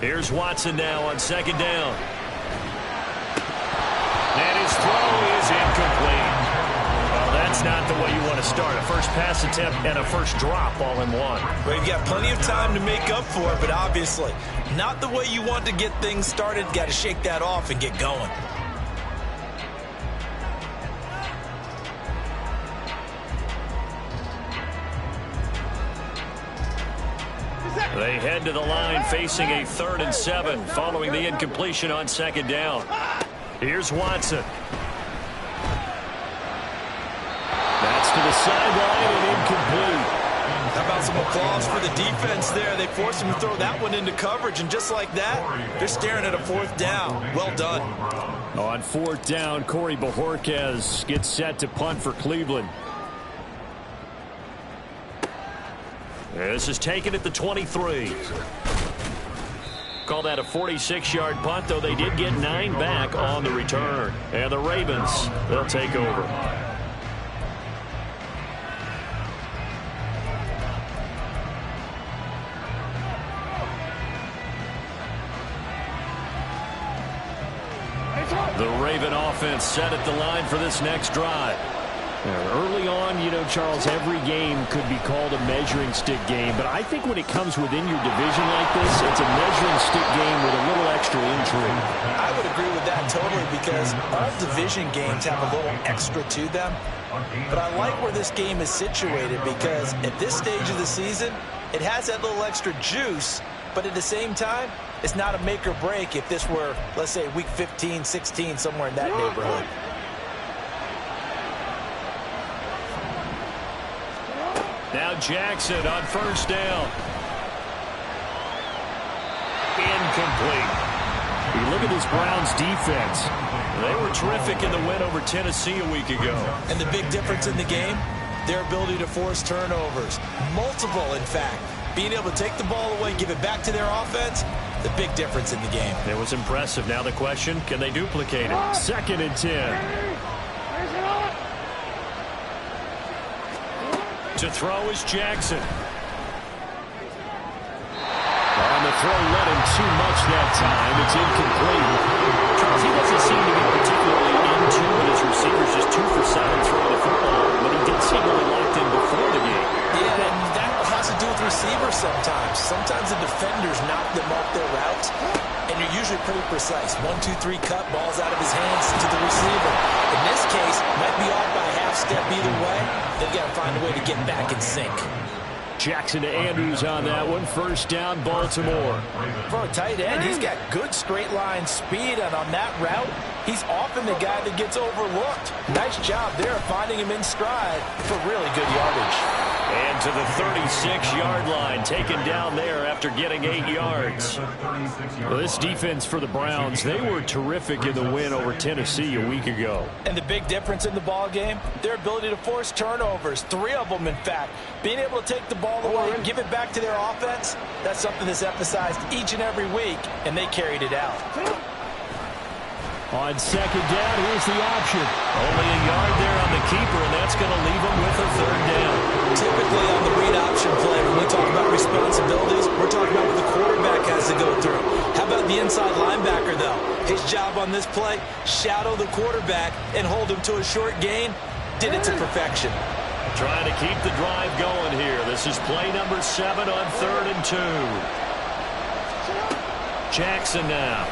Here's Watson now on second down. And his throw is incomplete. Well, that's not the way you want to start. A first pass attempt and a first drop all in one. Well, you've got plenty of time to make up for it, but obviously not the way you want to get things started. Got to shake that off and get going. They head to the line facing a 3rd and 7 following the incompletion on second down. Here's Watson. That's to the sideline and incomplete. How about some applause for the defense there? They forced him to throw that one into coverage, and just like that, they're staring at a 4th down. Well done. On 4th down, Corey Bojorquez gets set to punt for Cleveland. This is taken at the 23. Call that a 46-yard punt, though they did get 9 back on the return. And the Ravens, they'll take over. The Raven offense set at the line for this next drive. Early on, you know, Charles, every game could be called a measuring stick game. But I think when it comes within your division like this, it's a measuring stick game with a little extra intrigue. I would agree with that totally, because all division games have a little extra to them. But I like where this game is situated, because at this stage of the season, it has that little extra juice. But at the same time, it's not a make or break if this were, let's say, week 15, 16, somewhere in that neighborhood. Now Jackson on first down. Incomplete. You look at this Browns defense. They were terrific in the win over Tennessee a week ago. And the big difference in the game, their ability to force turnovers. Multiple, in fact. Being able to take the ball away, give it back to their offense, the big difference in the game. It was impressive. Now the question, can they duplicate it? 2nd and 10. To throw is Jackson. On the throw, let him too much that time. It's incomplete. Charles, he doesn't seem to be particularly in tune with his receivers, just 2 for 7 throwing the football. But he did seem really locked in before the game. Yeah, and that has to do with receivers sometimes. Sometimes the defenders knock them off their routes, and you're usually pretty precise. 1, 2, 3 cut, balls out of his hands to the receiver. In this case, might be off by a half step either way. They've got to find a way to get back in sync. Jackson to Andrews on that one. First down, Baltimore. For a tight end, he's got good straight line speed, and on that route, he's often the guy that gets overlooked. Nice job there finding him in stride for really good yardage. And to the 36-yard line, taken down there after getting 8 yards. Well, this defense for the Browns, they were terrific in the win over Tennessee a week ago. And the big difference in the ball game, their ability to force turnovers, 3 of them in fact. Being able to take the ball away and give it back to their offense, that's something that's emphasized each and every week, and they carried it out. On second down, here's the option. Only a yard there on the keeper, and that's going to leave him with a 3rd down. Typically on the read option play, when we talk about responsibilities, we're talking about what the quarterback has to go through. How about the inside linebacker, though? His job on this play, shadow the quarterback and hold him to a short gain. Did it to perfection. Trying to keep the drive going here. This is play number 7 on 3rd and 2. Jackson now.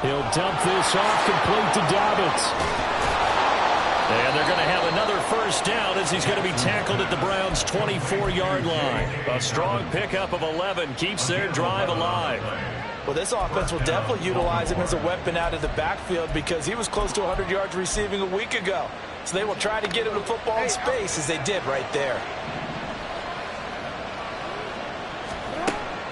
He'll dump this off, complete to Dobbins. And they're going to have another first down as he's going to be tackled at the Browns' 24-yard line. A strong pickup of 11 keeps their drive alive. Well, this offense will definitely utilize him as a weapon out of the backfield, because he was close to 100 yards receiving a week ago. So they will try to get him the football in space, as they did right there.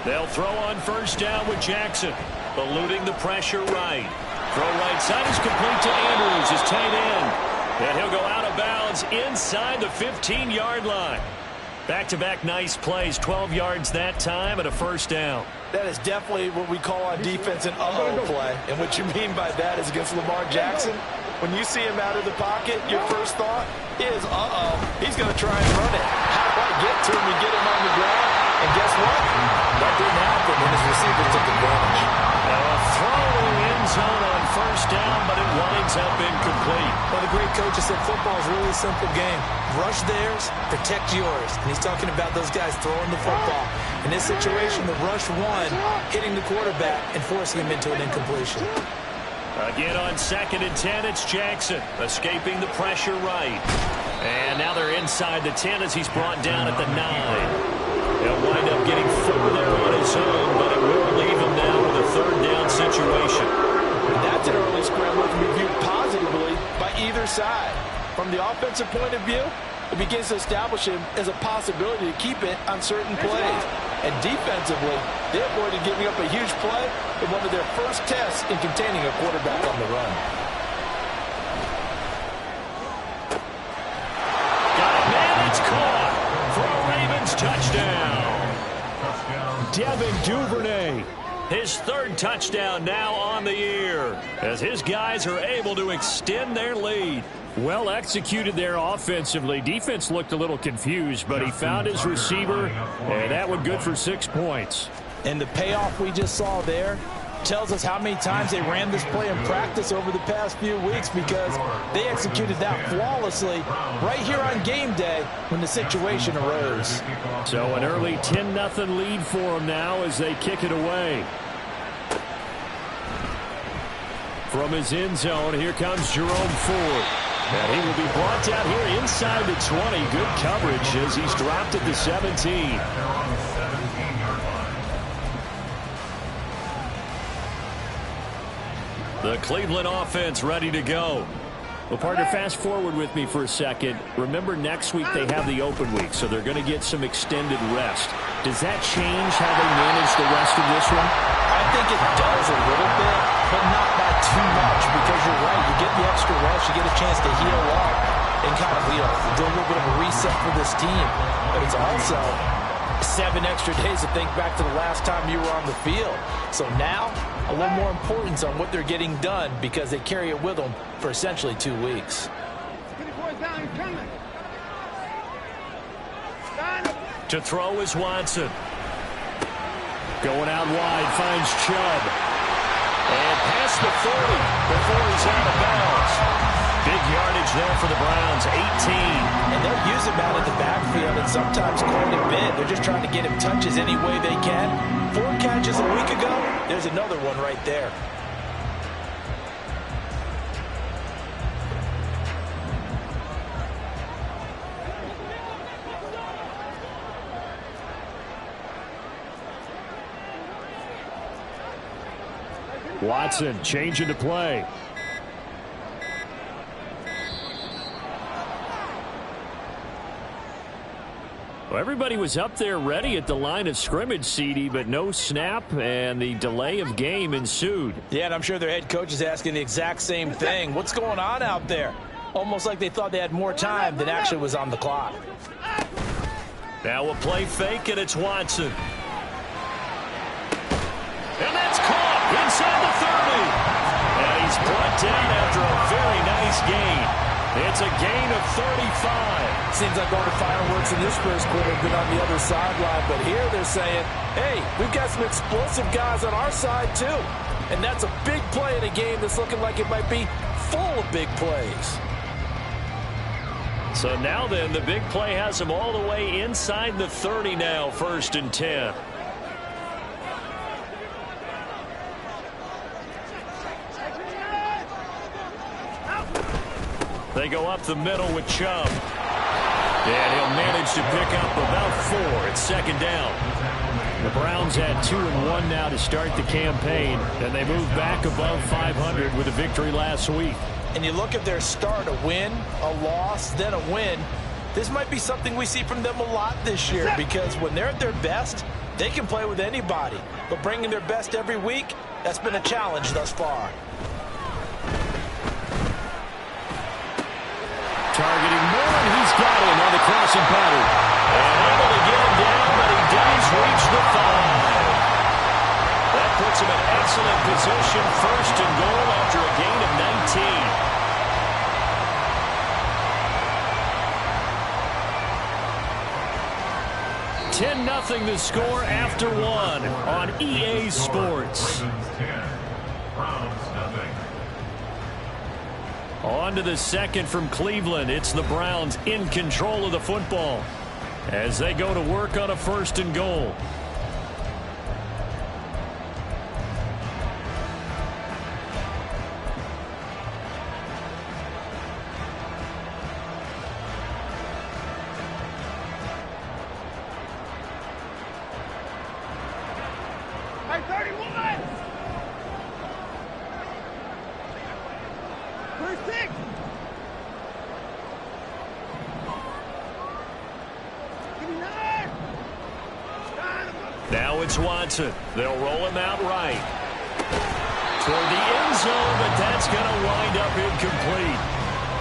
They'll throw on first down with Jackson, eluding the pressure right. Throw right side is complete to Andrews, his tight end. And he'll go out of bounds inside the 15-yard line. Back-to-back nice plays, 12 yards that time and a first down. That is definitely what we call on defense an uh-oh play. And what you mean by that is against Lamar Jackson, when you see him out of the pocket, your first thought is, uh-oh, he's going to try and run it. How do I get to him and get him on the ground? And guess what? That didn't happen, and his receivers took advantage. Now a throw in the end zone on first down, but it winds up incomplete. Well, the great coach has said football is really a simple game. Rush theirs, protect yours. And he's talking about those guys throwing the football. In this situation, the rush won, hitting the quarterback and forcing him into an incompletion. Again on 2nd and 10, it's Jackson escaping the pressure right. And now they're inside the 10 as he's brought down at the 9. He'll wind up getting 4 there on his own, but it will leave him now with a 3rd down situation. That's an early scramble to be viewed positively by either side. From the offensive point of view, it begins to establish him as a possibility to keep it on certain plays. And defensively, they avoided giving up a huge play in one of their first tests in containing a quarterback on the run. Got it, man, it's caught for a Ravens touchdown. Devin Duvernay, his 3rd touchdown now on the year, as his guys are able to extend their lead. Well executed there offensively. Defense looked a little confused, but he found his receiver, and that one good for 6 points. And the payoff we just saw there tells us how many times they ran this play in practice over the past few weeks, because they executed that flawlessly right here on game day when the situation arose. So an early 10-0 lead for them now as they kick it away. From his end zone, here comes Jerome Ford. And he will be brought down here inside the 20. Good coverage as he's dropped at the 17. The Cleveland offense ready to go. Well, partner, fast forward with me for a second. Remember, next week they have the open week, so they're going to get some extended rest. Does that change how they manage the rest of this one? I think it does a little bit, but not by too much, because you're right. You get the extra rest, you get a chance to heal up and kind of, do a little bit of a reset for this team. But it's also 7 extra days to think back to the last time you were on the field. So now, a little more importance on what they're getting done, because they carry it with them for essentially 2 weeks. To throw is Watson. Going out wide, finds Chubb. And past the 40 before he's out of bounds. Big yardage there for the Browns, 18. And they'll use him out of the backfield, and sometimes quite a bit. They're just trying to get him touches any way they can. 4 catches a week ago, there's another one right there. Watson changing to play. Well, everybody was up there ready at the line of scrimmage, CD, but no snap, and the delay of game ensued. Yeah, and I'm sure their head coach is asking the exact same thing. What's going on out there? Almost like they thought they had more time than actually was on the clock. Now a play fake, and it's Watson. And that's caught inside the 30. And he's brought down after a very nice gain. It's a gain of 35. Seems like all the fireworks in this first quarter have been on the other sideline, but here they're saying, hey, we've got some explosive guys on our side too. And that's a big play in a game that's looking like it might be full of big plays. So now then, the big play has them all the way inside the 30 now, 1st and 10. They go up the middle with Chubb. And he'll manage to pick up about 4. It's 2nd down. The Browns at 2-1 now to start the campaign, and they move back above 500 with a victory last week. And you look at their start, a win, a loss, then a win. This might be something we see from them a lot this year, because when they're at their best, they can play with anybody. But bringing their best every week, that's been a challenge thus far. Targeting Moore, and he's got him on the crossing pattern. And able to get him down, but he does reach the 5. That puts him in excellent position, 1st and goal after a gain of 19. 10-0 the score after one on EA Sports. On to the second from Cleveland. It's the Browns in control of the football as they go to work on a 1st and goal. Now it's Watson. They'll roll him out right toward the end zone, but that's going to wind up incomplete.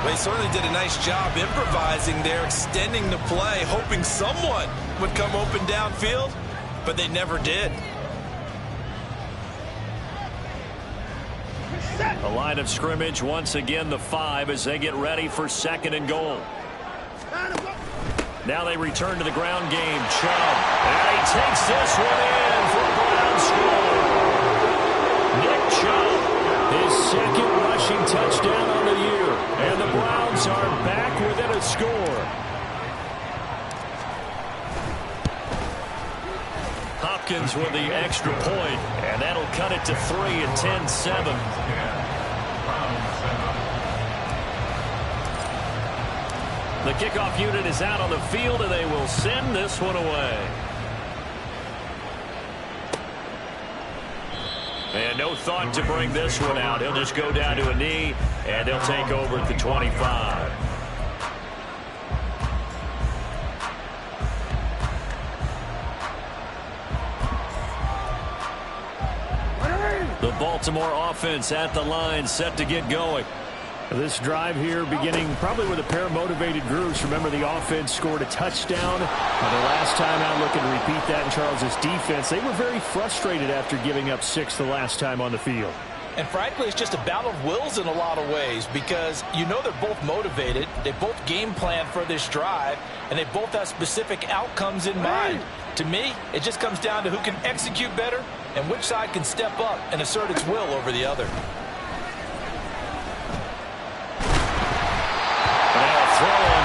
They certainly did a nice job improvising there, extending the play, hoping someone would come open downfield, but they never did. The line of scrimmage, once again, the 5 as they get ready for 2nd and goal. Now they return to the ground game. Chubb. And he takes this one in for a Brown score. Nick Chubb, his 2nd rushing touchdown on the year. And the Browns are back within a score. Hopkins with the extra point, and that'll cut it to 3 at 10-7. The kickoff unit is out on the field, and they will send this one away. And no thought to bring this one out. He'll just go down to a knee, and they'll take over at the 25. The Baltimore offense at the line, set to get going. This drive here beginning probably with a pair of motivated groups. Remember, the offense scored a touchdown. The last time out, looking to repeat that in Charles's defense. They were very frustrated after giving up 6 the last time on the field. And frankly, it's just a battle of wills in a lot of ways because you know they're both motivated. They both game plan for this drive, and they both have specific outcomes in mind. To me, it just comes down to who can execute better and which side can step up and assert its will over the other.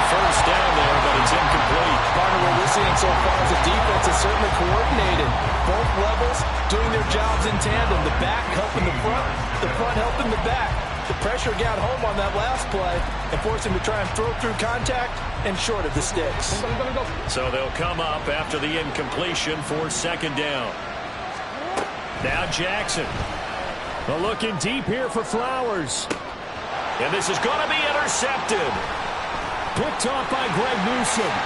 First down there, but it's incomplete. Partner, what we're seeing so far is the defense is certainly coordinated. Both levels doing their jobs in tandem. The back helping the front helping the back. The pressure got home on that last play and forced him to try and throw through contact and short of the sticks. So they'll come up after the incompletion for 2nd down. Now Jackson. But looking deep here for Flowers. And this is going to be intercepted. Picked off by Greg Newsome.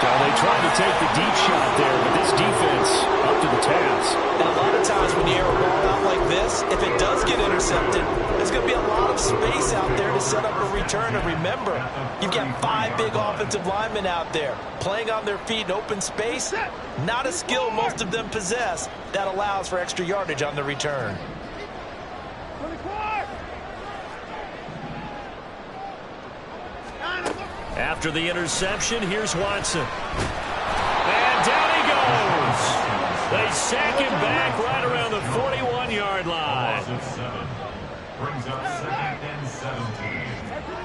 So they tried to take the deep shot there, but this defense up to the task. And a lot of times when you air a ball out like this, if it does get intercepted, there's going to be a lot of space out there to set up a return. And remember, you've got 5 big offensive linemen out there playing on their feet in open space. Not a skill most of them possess that allows for extra yardage on the return. After the interception, here's Watson. And down he goes. They sack him back right around the 41-yard line. Brings up 2nd and 17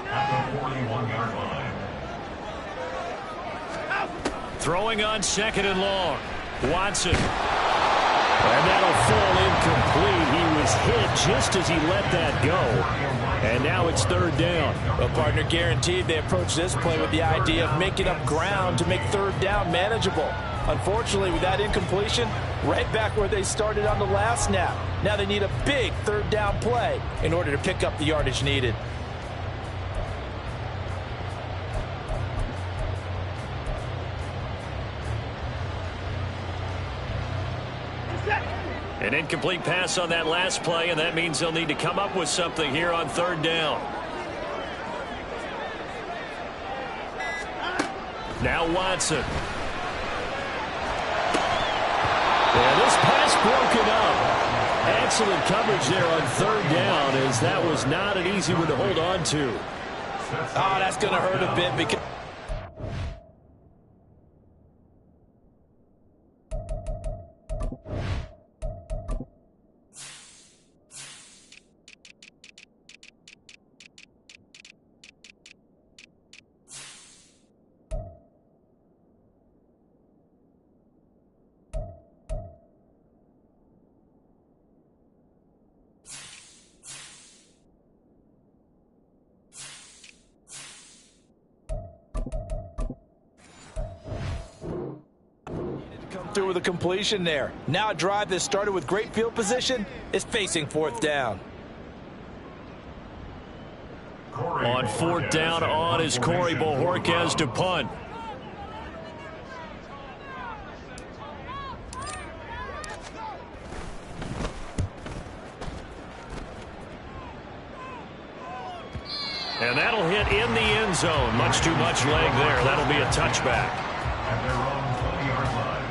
at the 41-yard line. Throwing on 2nd and long. Watson. And that'll fall incomplete. He was hit just as he let that go. And now it's 3rd down. Well, partner, guaranteed they approach this play with the idea of making up ground to make 3rd down manageable. Unfortunately, with that incompletion, right back where they started on the last snap. Now they need a big 3rd down play in order to pick up the yardage needed. An incomplete pass on that last play, and that means they'll need to come up with something here on 3rd down. Now Watson. And this pass broken up. Excellent coverage there on 3rd down, as that was not an easy one to hold on to. Oh, that's going to hurt a bit because through with a completion there. Now a drive that started with great field position is facing fourth down. On fourth down on is Corey Bojorquez to punt. And that'll hit in the end zone. Much too much leg there. That'll be a touchback. At their own 20-yard line.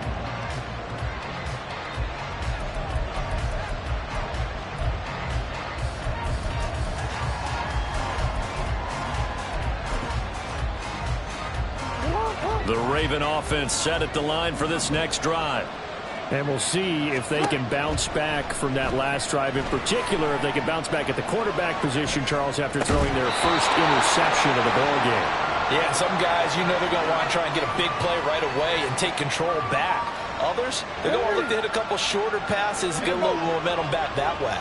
The Raven offense set at the line for this next drive. And we'll see if they can bounce back from that last drive. In particular, if they can bounce back at the quarterback position, Charles, after throwing their first interception of the ball game. Yeah, some guys, you know they're going to want to try and get a big play right away and take control back. Others, they're going to want to look to hit a couple shorter passes, get a little momentum back that way.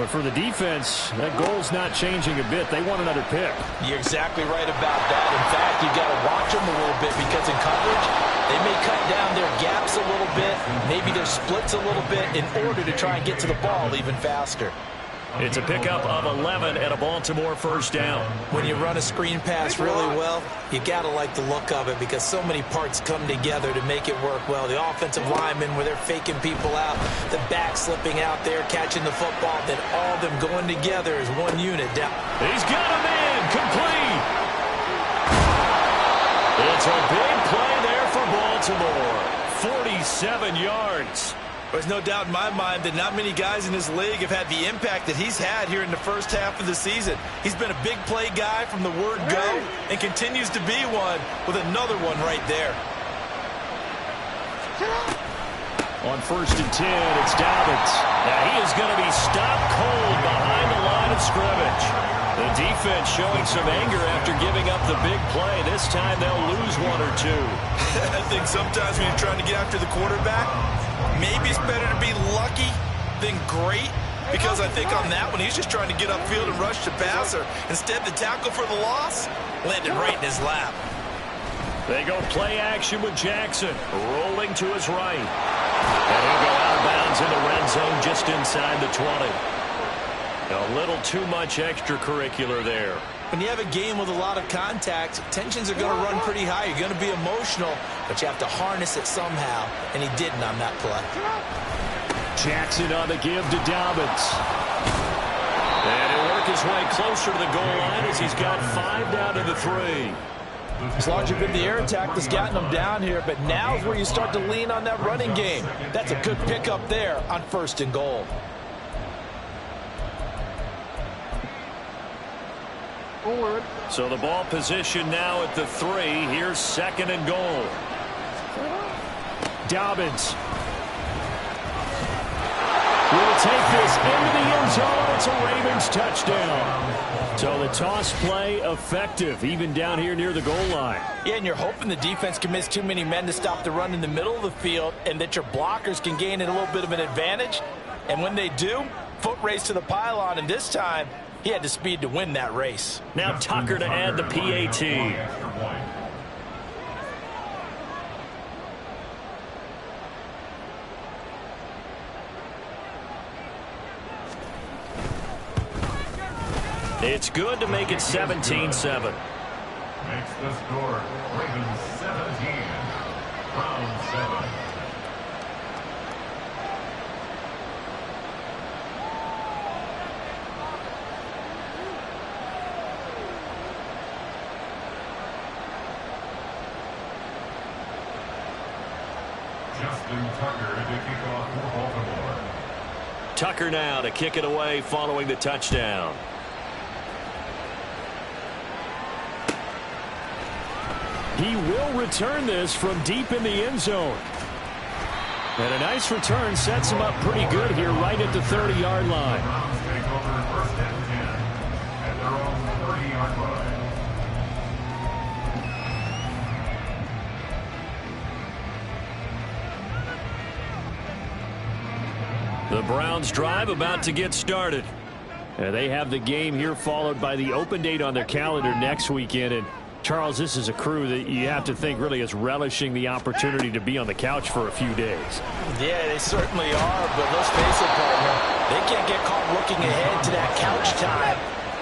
But for the defense, that goal's not changing a bit. They want another pick. You're exactly right about that. In fact, you've got to watch them a little bit because in coverage, they may cut down their gaps a little bit, maybe their splits a little bit in order to try and get to the ball even faster. It's a pickup of 11 and a Baltimore first down. When you run a screen pass really well, you got to like the look of it because so many parts come together to make it work well. The offensive linemen, where they're faking people out, the back slipping out there, catching the football, then all of them going together as one unit. Down. He's got him in, complete. It's a big play there for Baltimore. 47 yards. There's no doubt in my mind that not many guys in this league have had the impact that he's had here in the first half of the season. He's been a big play guy from the word go and continues to be one with another one right there. On first and 10, it's Dobbins. Now he is going to be stopped cold behind the line of scrimmage. The defense showing some anger after giving up the big play. This time they'll lose one or two. I think sometimes when you're trying to get after the quarterback, maybe it's better to be lucky than great, because I think on that one he's just trying to get upfield and rush the passer. Instead, the tackle for the loss landed right in his lap. They go play action with Jackson, rolling to his right. And he'll go out of bounds in the red zone just inside the 20. A little too much extracurricular there. When you have a game with a lot of contact, tensions are going to run pretty high. You're going to be emotional, but you have to harness it somehow, and he didn't on that play. Jackson on the give to Dobbins. And he'll work his way closer to the goal line as he's got 5 down to the 3. As long as you've been the air attack that's gotten them down here, but now is where you start to lean on that running game. That's a good pickup there on first and goal. So the ball position now at the 3. Here's second and goal. Dobbins will take this into the end zone. It's a Ravens touchdown. So the toss play effective, even down here near the goal line. Yeah, and you're hoping the defense can miss too many men to stop the run in the middle of the field and that your blockers can gain a little bit of an advantage. And when they do, foot race to the pylon, and this time, he had the speed to win that race. Now Tucker to add the PAT. It's good to make it 17-7. Makes the score Ravens 17, Browns 7. Justin Tucker to kick off for Baltimore. Tucker now to kick it away following the touchdown. He will return this from deep in the end zone. And a nice return sets him up pretty good here right at the 30-yard line. Browns take over first and 10 at their own 30-yard line. The Browns drive about to get started. They have the game here followed by the open date on their calendar next weekend. And Charles, this is a crew that you have to think really is relishing the opportunity to be on the couch for a few days. Yeah, they certainly are, but let's face it, partner, they can't get caught looking ahead to that couch time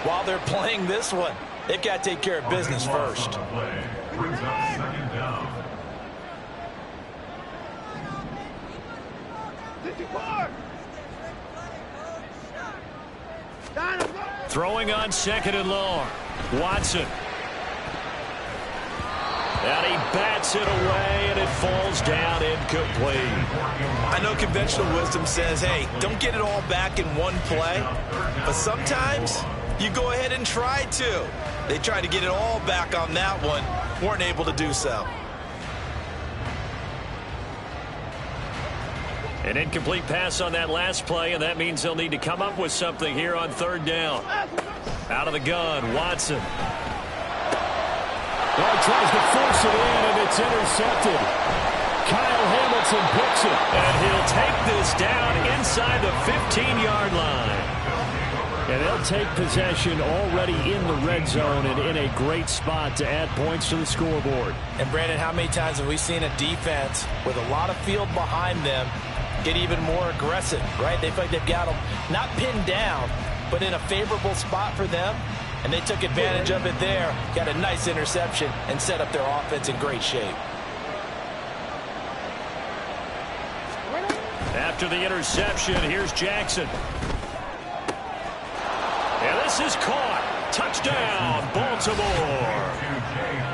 while they're playing this one. They've got to take care of business first. Brings up second down. Throwing on second and long. Watson. And he bats it away, and it falls down incomplete. I know conventional wisdom says, hey, don't get it all back in one play. But sometimes you go ahead and try to. They tried to get it all back on that one. Weren't able to do so. An incomplete pass on that last play, and that means they'll need to come up with something here on third down. Out of the gun, Watson. Well, he tries to force it in, and it's intercepted. Kyle Hamilton picks it, and he'll take this down inside the 15-yard line. And they'll take possession already in the red zone and in a great spot to add points to the scoreboard. And, Brandon, how many times have we seen a defense with a lot of field behind them get even more aggressive, right? They feel like they've got them not pinned down, but in a favorable spot for them. And they took advantage of it there, got a nice interception, and set up their offense in great shape. After the interception, here's Jackson. And this is caught. Touchdown, Baltimore.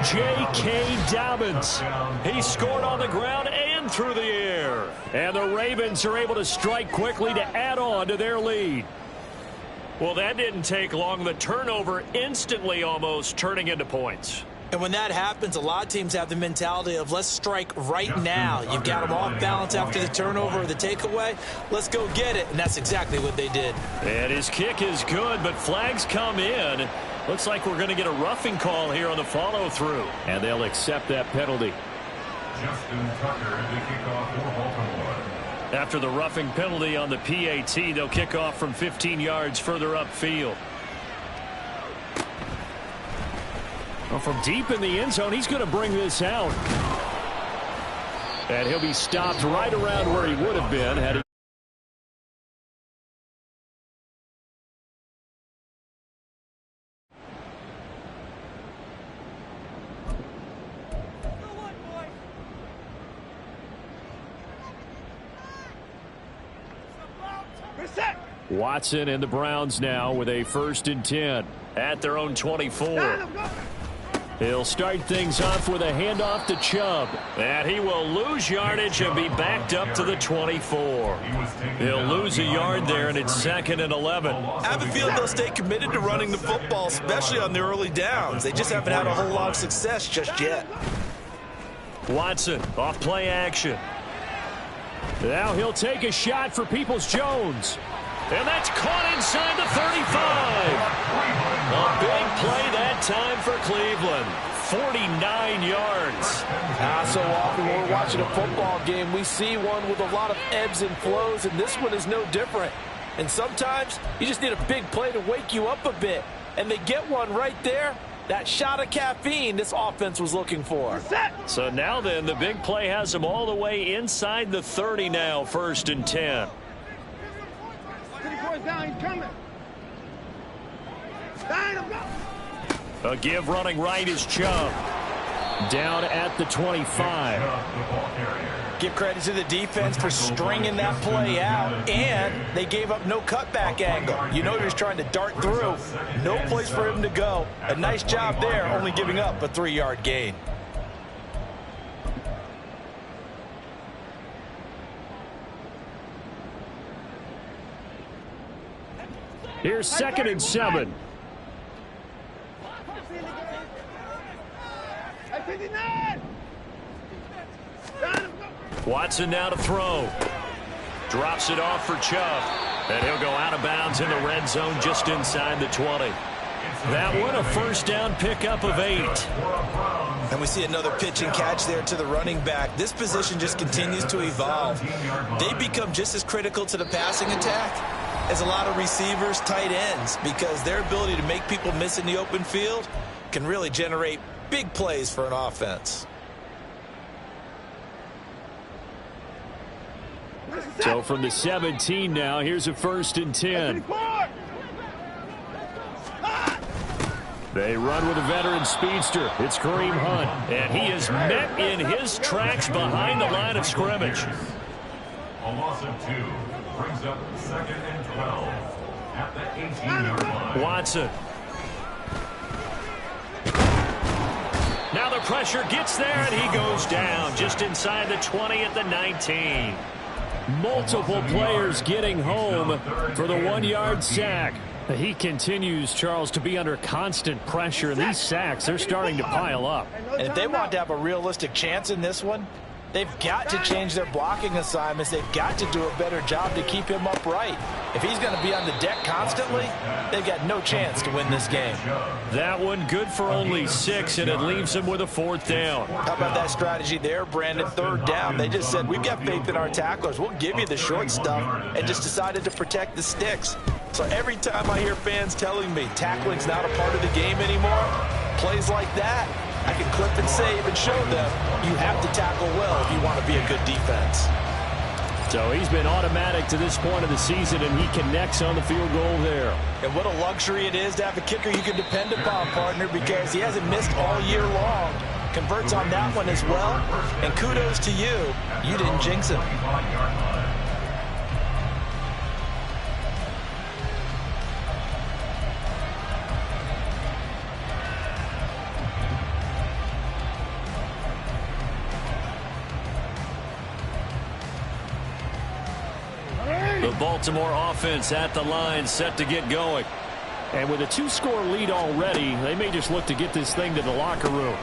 J.K. Dobbins. He scored on the ground and through the air. And the Ravens are able to strike quickly to add on to their lead. Well, that didn't take long. The turnover instantly almost turning into points. And when that happens, a lot of teams have the mentality of let's strike right now. You've got them off balance after the turnover or the takeaway. Let's go get it. And that's exactly what they did. And his kick is good, but flags come in. Looks like we're going to get a roughing call here on the follow-through. And they'll accept that penalty. Justin Tucker, the kickoff for Baltimore. After the roughing penalty on the PAT, they'll kick off from 15 yards further upfield. Well, from deep in the end zone, he's going to bring this out. And he'll be stopped right around where he would have been had he... Watson and the Browns now with a 1st and 10 at their own 24. He'll start things off with a handoff to Chubb. And he will lose yardage and be backed up to the 24. He'll lose a yard there, and it's 2nd and 11. I have a feeling they'll stay committed to running the football, especially on the early downs. They just haven't had a whole lot of success just yet. Watson off play action. Now he'll take a shot for Peoples-Jones. And that's caught inside the 35. A big play that time for Cleveland. 49 yards. So often when we're watching a football game, we see one with a lot of ebbs and flows, and this one is no different. And sometimes you just need a big play to wake you up a bit. And they get one right there. That shot of caffeine this offense was looking for. So now then, the big play has them all the way inside the 30 now, 1st and 10. A give running right is Chubb. Down at the 25. Give credit to the defense for stringing that play out, and they gave up no cutback angle. You know he was trying to dart through. No place for him to go. A nice job there, only giving up a 3-yard gain. Here's 2nd and 7. Watson now to throw. Drops it off for Chubb. And he'll go out of bounds in the red zone just inside the 20. That one a 1st down pickup of 8. And we see another pitch and catch there to the running back. This position just continues to evolve. They become just as critical to the passing attack as a lot of receivers, tight ends, because their ability to make people miss in the open field can really generate big plays for an offense. So from the 17 now, here's a 1st and 10. They run with a veteran speedster. It's Kareem Hunt, and he is met in his tracks behind the line of scrimmage. A loss of 2 brings up 2nd and 12 at the 18-yard line. Watson. Now the pressure gets there, and he goes down just inside the 20 at the 19. Multiple players getting home for the 1-yard sack. He continues, Charles, to be under constant pressure. And these sacks, they're starting to pile up. And if they want to have a realistic chance in this one, they've got to change their blocking assignments. They've got to do a better job to keep him upright. If he's going to be on the deck constantly, they've got no chance to win this game. That one good for only 6, and it leaves him with a 4th down. How about that strategy there, Brandon? 3rd down. They just said, we've got faith in our tacklers. We'll give you the short stuff, and just decided to protect the sticks. So every time I hear fans telling me tackling's not a part of the game anymore, plays like that, I can clip and save and show them you have to tackle well if you want to be a good defense. So he's been automatic to this point of the season, and he connects on the field goal there. And what a luxury it is to have a kicker you can depend upon, partner, because he hasn't missed all year long. Converts on that one as well, and kudos to you. You didn't jinx him. The Baltimore offense at the line, set to get going. And with a 2-score lead already, they may just look to get this thing to the locker room.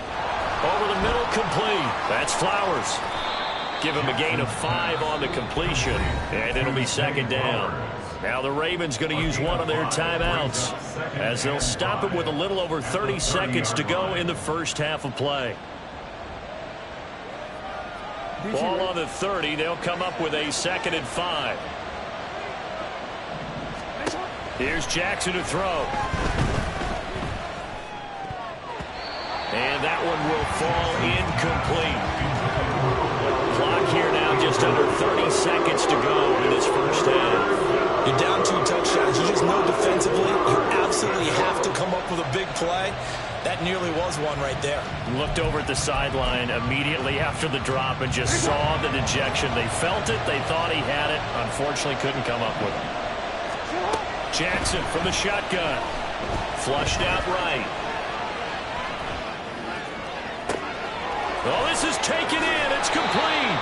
Over the middle, complete. That's Flowers. Give him a gain of 5 on the completion, and it'll be 2nd down. Now the Ravens going to use one of their timeouts as they'll stop it with a little over 30 seconds to go in the first half of play. Ball on the 30. They'll come up with a 2nd and 5. Here's Jackson to throw. And that one will fall incomplete. Clock here now just under 30 seconds to go in this first half. You're down 2 touchdowns. You just know defensively you absolutely have to come up with a big play. That nearly was one right there. Looked over at the sideline immediately after the drop and just saw the dejection. They felt it. They thought he had it. Unfortunately, couldn't come up with it. Jackson from the shotgun. Flushed out right. Oh, this is taken in. It's complete.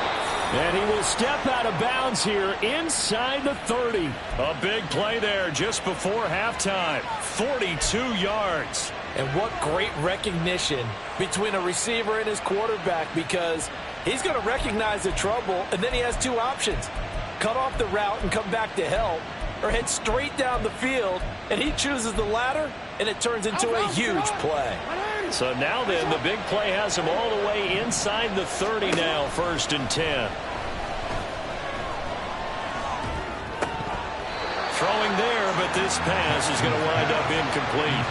And he will step out of bounds here inside the 30. A big play there just before halftime. 42 yards. And what great recognition between a receiver and his quarterback, because he's going to recognize the trouble, and then he has 2 options. Cut off the route and come back to help, or head straight down the field, and he chooses the latter, and it turns into a huge play. So now then, the big play has him all the way inside the 30 now, 1st and 10. Throwing there, but this pass is going to wind up incomplete.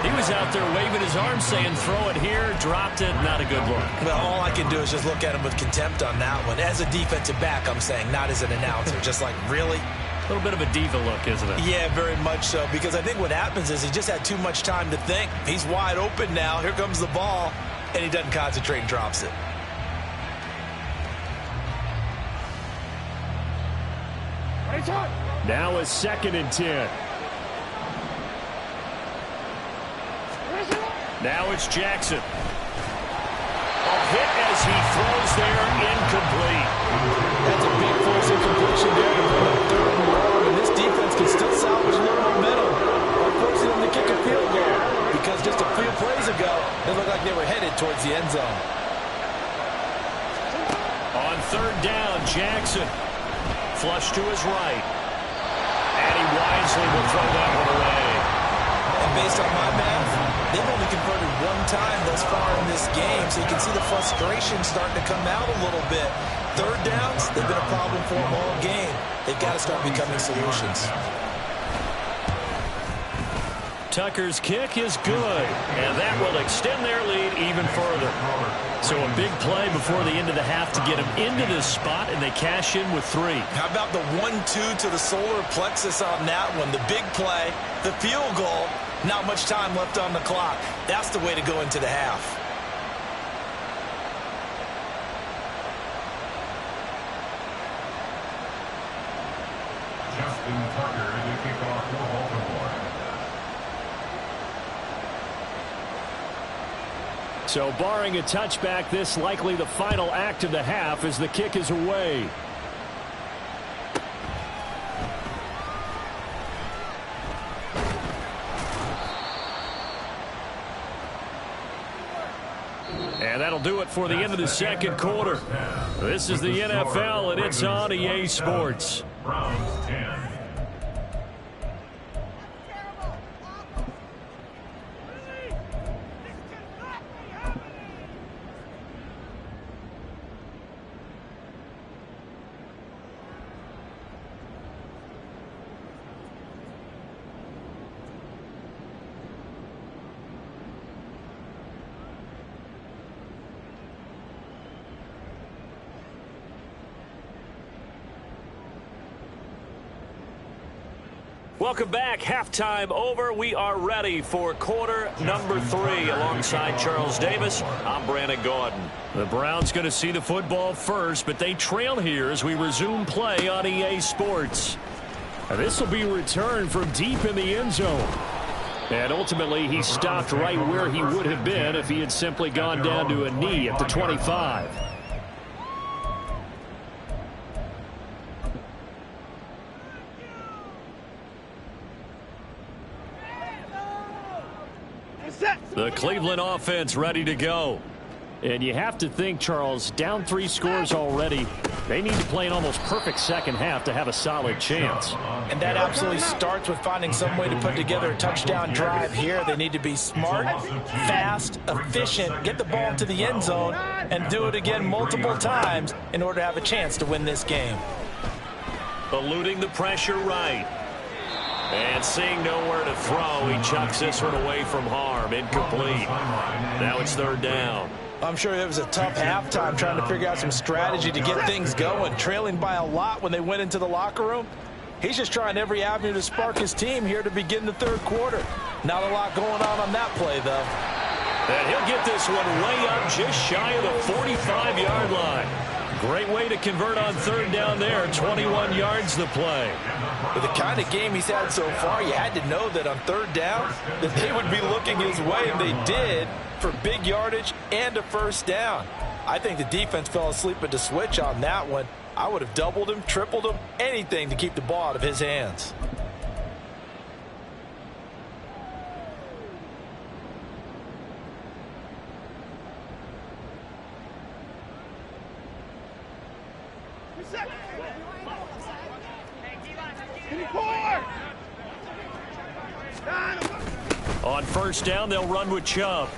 He was out there waving his arms saying, throw it here, dropped it, not a good look. Well, all I can do is just look at him with contempt on that one. As a defensive back, I'm saying, not as an announcer. Just like, really? A little bit of a diva look, isn't it? Yeah, very much so, because I think what happens is he just had too much time to think. He's wide open now. Here comes the ball, and he doesn't concentrate and drops it. Now a 2nd and 10. Now it's Jackson. A hit as he throws there, incomplete. That's a big force incompletion there to bring up 3rd and long, and this defense can still salvage a little momentum by forcing them to kick a field goal, because just a few plays ago, it looked like they were headed towards the end zone. On 3rd down, Jackson. Flush to his right. And he wisely will throw that one away. And based on my math, they've only converted 1 time thus far in this game, so you can see the frustration starting to come out a little bit. 3rd downs, they've been a problem for them all game. They've got to start becoming solutions. Tucker's kick is good, and that will extend their lead even further. So a big play before the end of the half to get them into this spot, and they cash in with 3. How about the 1-2 to the solar plexus on that one? The big play, the field goal, not much time left on the clock. That's the way to go into the half. Justin Tucker to kick off for Baltimore. So barring a touchback, this likely the final act of the half as the kick is away. And that'll do it for the end of the second quarter. This is the NFL, and it's on EA Sports. Browns 10. Welcome back. Halftime over. We are ready for quarter number 3. Alongside Charles Davis, I'm Brandon Gordon. The Browns going to see the football first, but they trail here as we resume play on EA Sports. This will be returned from deep in the end zone. And ultimately, he stopped right where he would have been if he had simply gone down to a knee at the 25. The Cleveland offense ready to go. And you have to think, Charles, down 3 scores already. They need to play an almost perfect second half to have a solid chance. And that absolutely starts with finding some way to put together a touchdown drive here. They need to be smart, fast, efficient, get the ball to the end zone, and do it again multiple times in order to have a chance to win this game. Eluding the pressure right. And seeing nowhere to throw, he chucks this one away from harm. Incomplete. Now it's 3rd down. I'm sure it was a tough halftime trying to figure out some strategy to get things going. Trailing by a lot when they went into the locker room. He's just trying every avenue to spark his team here to begin the 3rd quarter. Not a lot going on that play, though. And he'll get this one way up just shy of the 45-yard line. Great way to convert on 3rd down there. 21 yards the play. With the kind of game he's had so far, you had to know that on 3rd down that they would be looking his way, and they did, for big yardage and a 1st down. I think the defense fell asleep at the switch on that one. I would have doubled him, tripled him, anything to keep the ball out of his hands. On 1st down, they'll run with Chubb.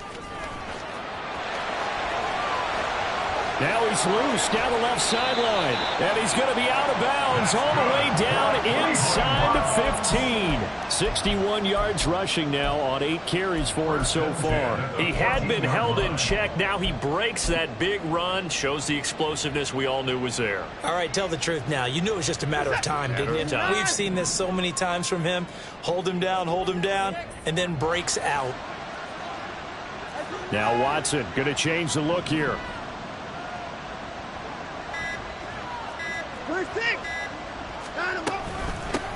Now he's loose down the left sideline. And he's going to be out of bounds all the way down inside the 15. 61 yards rushing now on 8 carries for him so far. He had been held in check. Now he breaks that big run. Shows the explosiveness we all knew was there. All right, tell the truth now. You knew it was just a matter of time, didn't you? We've seen this so many times from him. Hold him down, and then breaks out. Now Watson going to change the look here.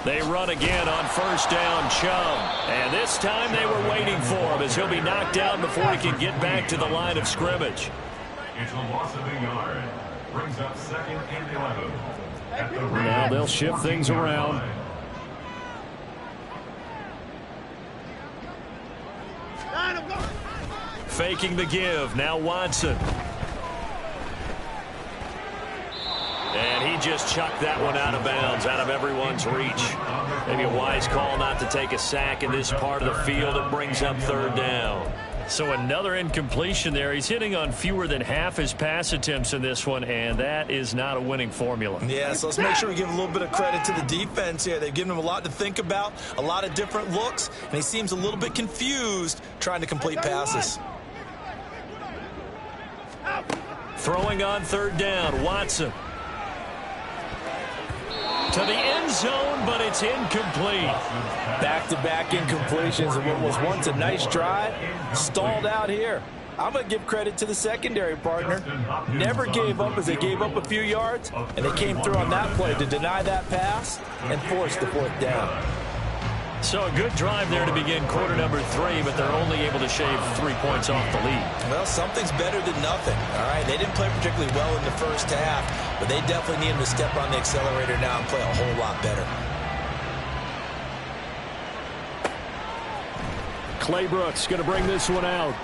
They run again on 1st down, Chubb. And this time they were waiting for him as he'll be knocked down before he can get back to the line of scrimmage. It's a loss of a yard. Brings up 2nd and 11. At the Now they'll shift things around. Faking the give. Now Watson. And he just chucked that one out of bounds, out of everyone's reach. Maybe a wise call not to take a sack in this part of the field. It brings up 3rd down. So another incompletion there. He's hitting on fewer than half his pass attempts in this one, and that is not a winning formula. Yeah, so let's make sure we give a little bit of credit to the defense here. They've given him a lot to think about, a lot of different looks, and he seems a little bit confused trying to complete passes. Throwing on third down, Watson. To the end zone, but it's incomplete. Back-to-back incompletions of what was once a nice drive, stalled out here. I'm going to give credit to the secondary partner. Never gave up as they gave up a few yards, and they came through on that play to deny that pass and force the fourth down. So a good drive there to begin quarter number 3, but they're only able to shave 3 points off the lead. Well, something's better than nothing, all right? They didn't play particularly well in the first half, but they definitely need him to step on the accelerator now and play a whole lot better. Claybrooks going to bring this one out.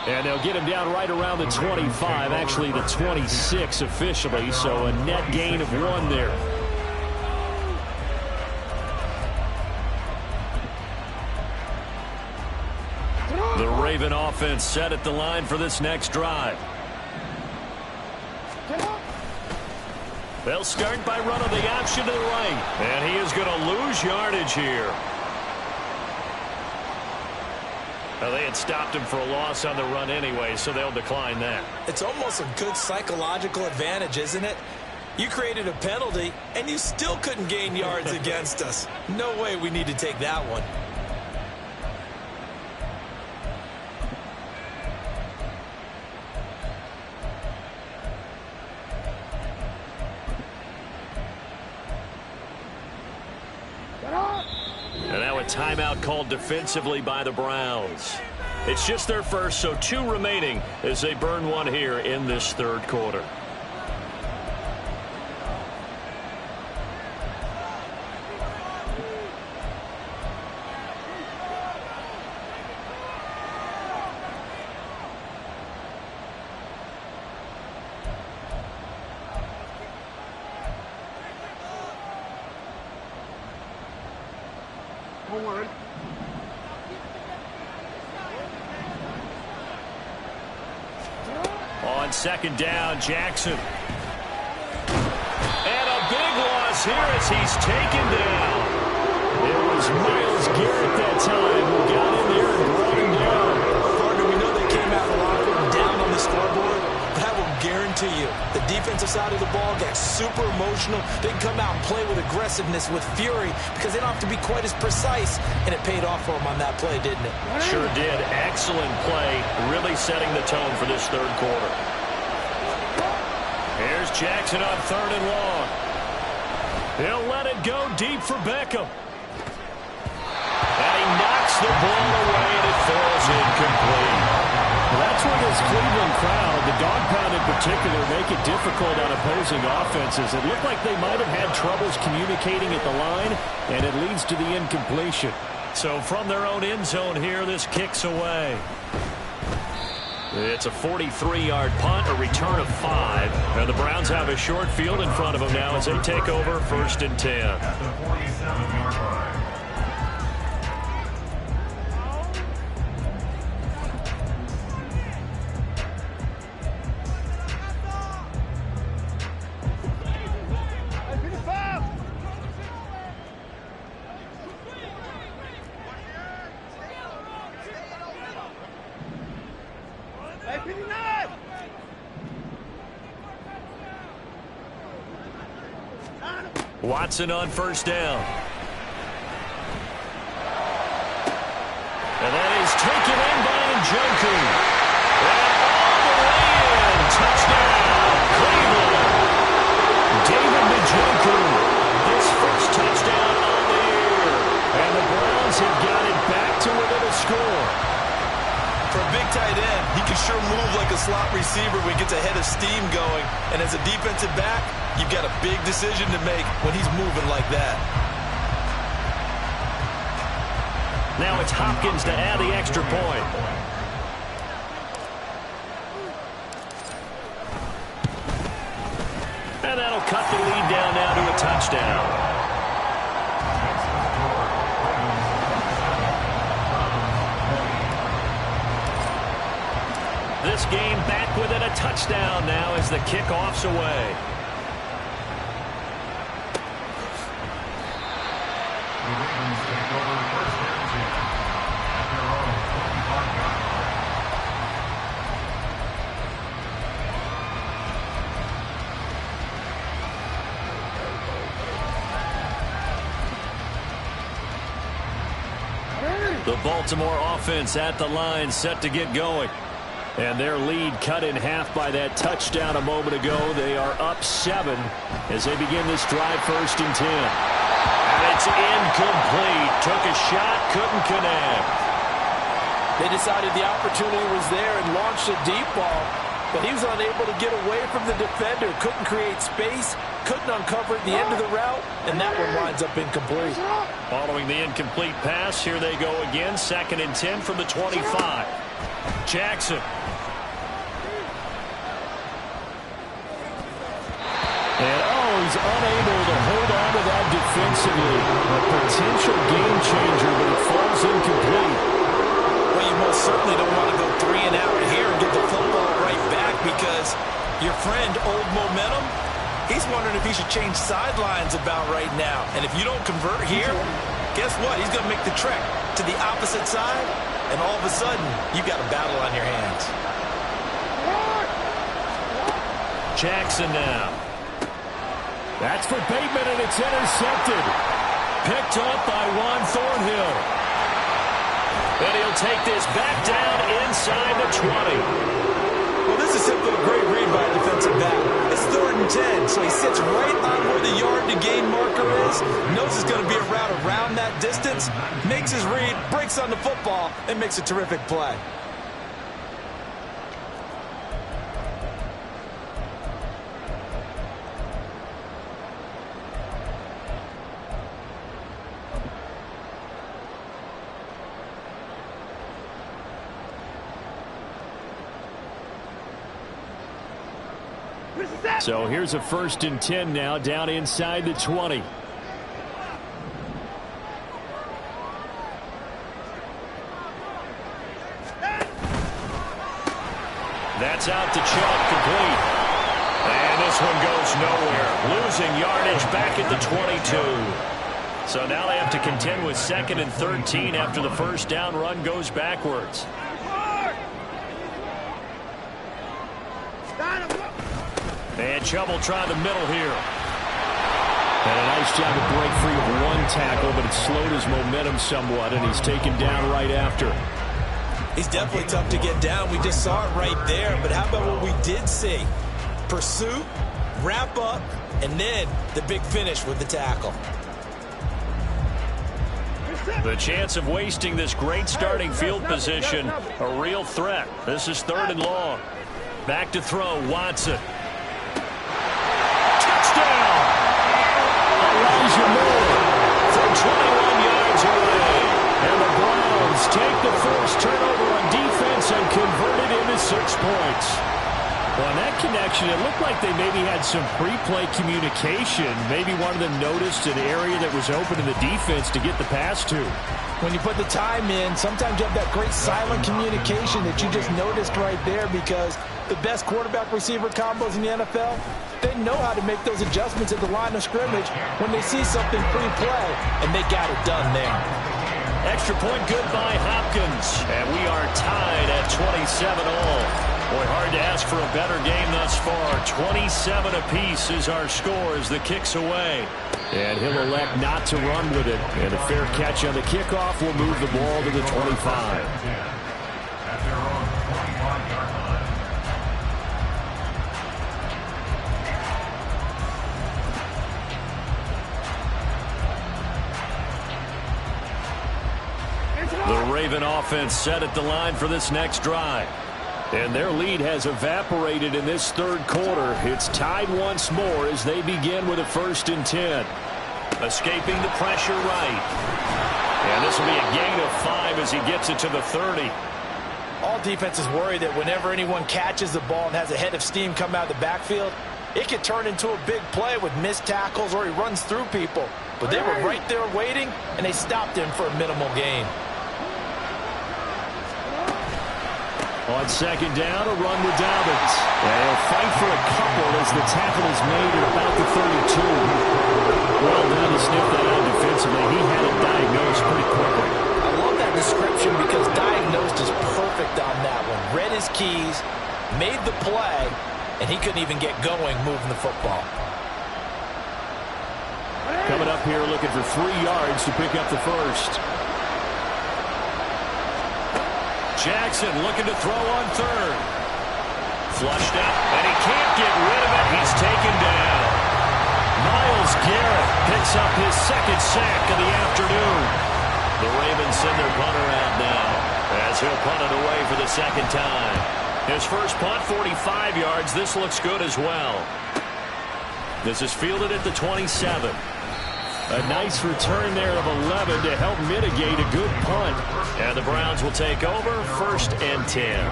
And they'll get him down right around the 25, actually the 26 officially, so a net gain of 1 there. The Raven offense set at the line for this next drive. They'll start by running the option to the right. And he is going to lose yardage here. Well, they had stopped him for a loss on the run anyway, so they'll decline that. It's almost a good psychological advantage, isn't it? You created a penalty, and you still couldn't gain yards against us. No way we need to take that one. And now a timeout called defensively by the Browns. It's just their first, so 2 remaining as they burn 1 here in this third quarter. On second down, Jackson. And a big loss here as he's taken down. It was Myles Garrett that time who got in there and brought him down. Partner, we know they came out of the locker room down on the scoreboard, but I will guarantee you the defensive side of the ball got super emotional. They can come out and play with aggressiveness, with fury, because they don't have to be quite as precise, and it paid off for them on that play, didn't it? Sure did. Excellent play, really setting the tone for this third quarter. Here's Jackson on third and long. He'll let it go deep for Beckham. And he knocks the ball away, and it falls incomplete. Well, that's where this Cleveland crowd, the dog pound in particular, make it difficult on opposing offenses. It looked like they might have had troubles communicating at the line, and it leads to the incompletion. So from their own end zone here, this kicks away. It's a 43-yard punt, a return of 5. And the Browns have a short field in front of them now as they take over 1st and 10. At the 47-yard line. Watson on first down. And that is taken in by Njoku. And all the way in. Touchdown, Cleveland. David Njoku, his first touchdown on the year. And the Browns have got it back to within a score. For a big tight end, he can sure move like a slot receiver when he gets a head of steam going. And as a defensive back, you've got a big decision to make when he's moving like that. Now it's Hopkins to add the extra point. And that'll cut the lead down now to a touchdown. This game back within a touchdown now as the kickoff's away. The Ravens take over first and 10 at their own 25-yard line. The Baltimore offense at the line, set to get going. And their lead cut in half by that touchdown a moment ago. They are up 7 as they begin this drive, 1st and 10. And it's incomplete. Took a shot, couldn't connect. They decided the opportunity was there and launched a deep ball, but he was unable to get away from the defender. Couldn't create space, couldn't uncover at the end of the route, and that one winds up incomplete. Following the incomplete pass, here they go again. 2nd and 10 from the 25. Jackson. And he's unable to hold on to that defensively. A potential game changer, but it falls incomplete. Well, you most certainly don't want to go 3 and out here and get the football right back because your friend, Old Momentum, he's wondering if he should change sidelines about right now. And if you don't convert here, guess what? He's going to make the trek to the opposite side, and all of a sudden, you've got a battle on your hands. Jackson now. That's for Bateman, and it's intercepted. Picked up by Juan Thornhill. And he'll take this back down inside the 20. Well, this is simply a great read by a defensive back. It's 3rd and 10, so he sits right on where the yard-to-gain marker is, knows it's going to be a route around that distance, makes his read, breaks on the football, and makes a terrific play. So here's a 1st and 10 now, down inside the 20. That's out to Chubb, complete. And this one goes nowhere. Losing yardage back at the 22. So now they have to contend with 2nd and 13 after the first down run goes backwards. And Chubb will try the middle here. And a nice job to break free of 1 tackle, but it slowed his momentum somewhat, and he's taken down right after. He's definitely tough to get down. We just saw it right there, but how about what we did see? Pursuit, wrap up, and then the big finish with the tackle. The chance of wasting this great starting field position, a real threat. This is 3rd and long. Back to throw, Watson. Touchdown! Elijah Moore from 21 yards away. And the Browns take the first turnover on defense and convert it into 6 points. Well, in that connection, it looked like they maybe had some pre-play communication. Maybe one of them noticed an area that was open in the defense to get the pass to. When you put the time in, sometimes you have that great silent communication that you just noticed right there, because the best quarterback-receiver combos in the NFL, they know how to make those adjustments at the line of scrimmage when they see something pre-play, and they got it done there. Extra point good by Hopkins. And we are tied at 27 all. Boy, hard to ask for a better game thus far. 27 apiece is our score as the kick's away. And he'll elect not to run with it. And a fair catch on the kickoff will move the ball to the 25. At their own 25-yard line. The Raven offense set at the line for this next drive. And their lead has evaporated in this 3rd quarter. It's tied once more as they begin with a 1st and 10. Escaping the pressure right. And this will be a gain of 5 as he gets it to the 30. All defenses worry that whenever anyone catches the ball and has a head of steam come out of the backfield, it could turn into a big play with missed tackles or he runs through people. But they were right there waiting, and they stopped him for a minimal gain. On second down, a run with Dobbins. And he'll fight for a couple as the tackle is made at about the 32. Well done to sniff that out defensively. He had it diagnosed pretty quickly. I love that description because diagnosed is perfect on that one. Read his keys, made the play, and he couldn't even get going moving the football. Coming up here looking for 3 yards to pick up the first. Jackson looking to throw on third. Flushed out, and he can't get rid of it. He's taken down. Myles Garrett picks up his second sack of the afternoon. The Ravens send their punter out now as he'll punt it away for the second time. His first punt, 45 yards. This looks good as well. This is fielded at the 27. A nice return there of 11 to help mitigate a good punt. And the Browns will take over, 1st and 10.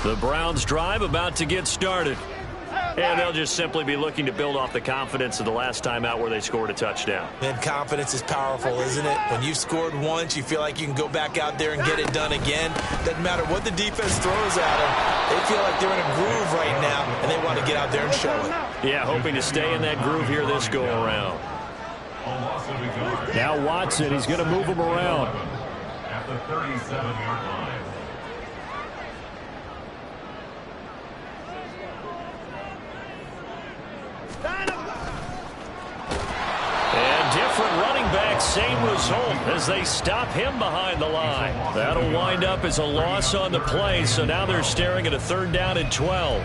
The Browns drive about to get started. And they'll just simply be looking to build off the confidence of the last time out where they scored a touchdown. And confidence is powerful, isn't it? When you've scored once, you feel like you can go back out there and get it done again. Doesn't matter what the defense throws at them. They feel like they're in a groove right now, and they want to get out there and show it. Yeah, hoping to stay in that groove here this go-around. Now Watson, he's going to move him around. At the 37-yard line. And different running back, same result as they stop him behind the line. That'll wind up as a loss on the play, so now they're staring at a 3rd down and 12.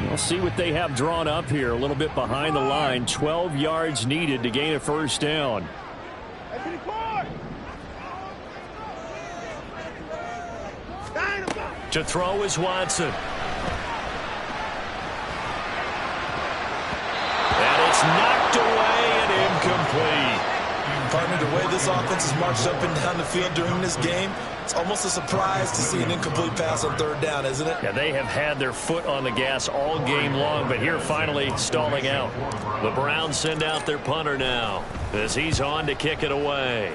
We'll see what they have drawn up here. A little bit behind the line. 12 yards needed to gain a 1st down. To throw is Watson. And it's knocked away and incomplete. Partner, the way this offense has marched up and down the field during this game, it's almost a surprise to see an incomplete pass on 3rd down, isn't it? Yeah, they have had their foot on the gas all game long, but here finally stalling out. The Browns send out their punter now as he's on to kick it away.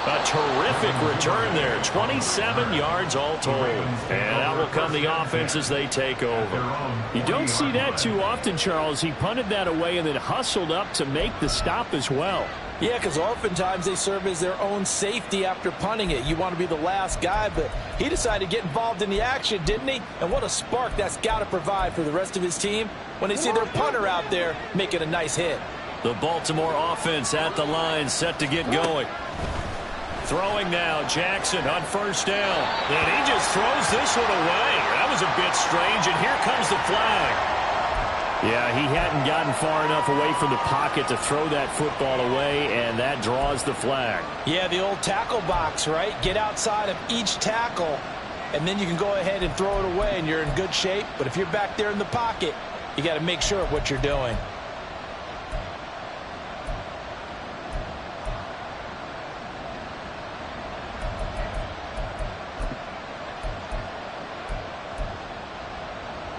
A terrific return there. 27 yards all told. And out will come the offense as they take over. You don't see that too often, Charles. He punted that away and then hustled up to make the stop as well. Yeah, because oftentimes they serve as their own safety after punting it. You want to be the last guy, but he decided to get involved in the action, didn't he? And what a spark that's got to provide for the rest of his team when they see their punter out there making a nice hit. The Baltimore offense at the line, set to get going. Throwing now, Jackson on 1st down. And he just throws this one away. That was a bit strange, and here comes the flag. Yeah, he hadn't gotten far enough away from the pocket to throw that football away, and that draws the flag. Yeah, the old tackle box, right? Get outside of each tackle, and then you can go ahead and throw it away, and you're in good shape. But if you're back there in the pocket, you got to make sure of what you're doing.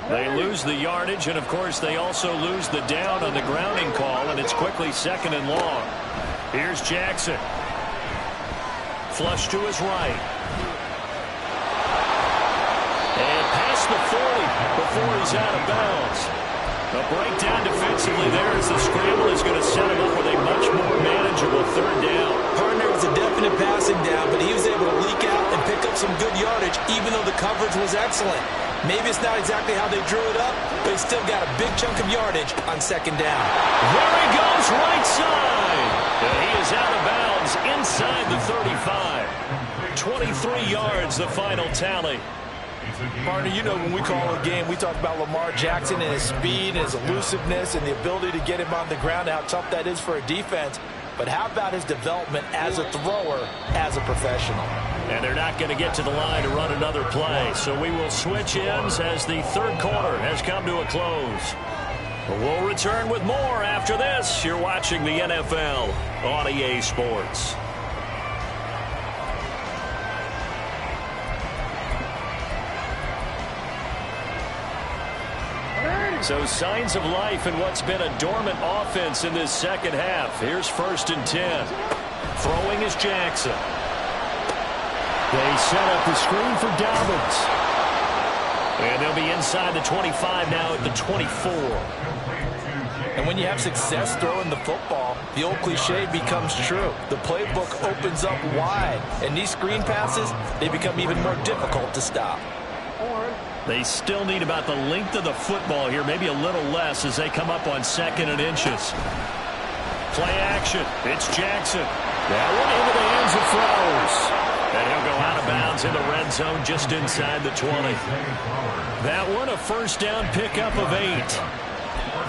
They lose the yardage, and of course they also lose the down on the grounding call, and it's quickly 2nd and long. Here's Jackson. Flush to his right. And past the 40 before he's out of bounds. A breakdown defensively there as the scramble is going to set him up with a much more manageable 3rd down. Partner, was a definite passing down, but he was able to leak out and pick up some good yardage, even though the coverage was excellent. Maybe it's not exactly how they drew it up, but he still got a big chunk of yardage on 2nd down. There he goes, right side. And he is out of bounds inside the 35. 23 yards, the final tally. Partner, you know when we call a game, we talk about Lamar Jackson and his speed and his elusiveness and the ability to get him on the ground, how tough that is for a defense. But how about his development as a thrower, as a professional? And they're not going to get to the line to run another play. So we will switch ends as the third quarter has come to a close. We'll return with more after this. You're watching the NFL on EA Sports. So signs of life in what's been a dormant offense in this second half. Here's 1st and 10. Throwing is Jackson. They set up the screen for Dobbins. And they'll be inside the 25 now at the 24. And when you have success throwing the football, the old cliche becomes true. The playbook opens up wide. And these screen passes, they become even more difficult to stop. They still need about the length of the football here, maybe a little less as they come up on 2nd and inches. Play action. It's Jackson. That one into the hands of Flowers. And he'll go out of bounds in the red zone just inside the 20. That one a 1st down pickup of 8.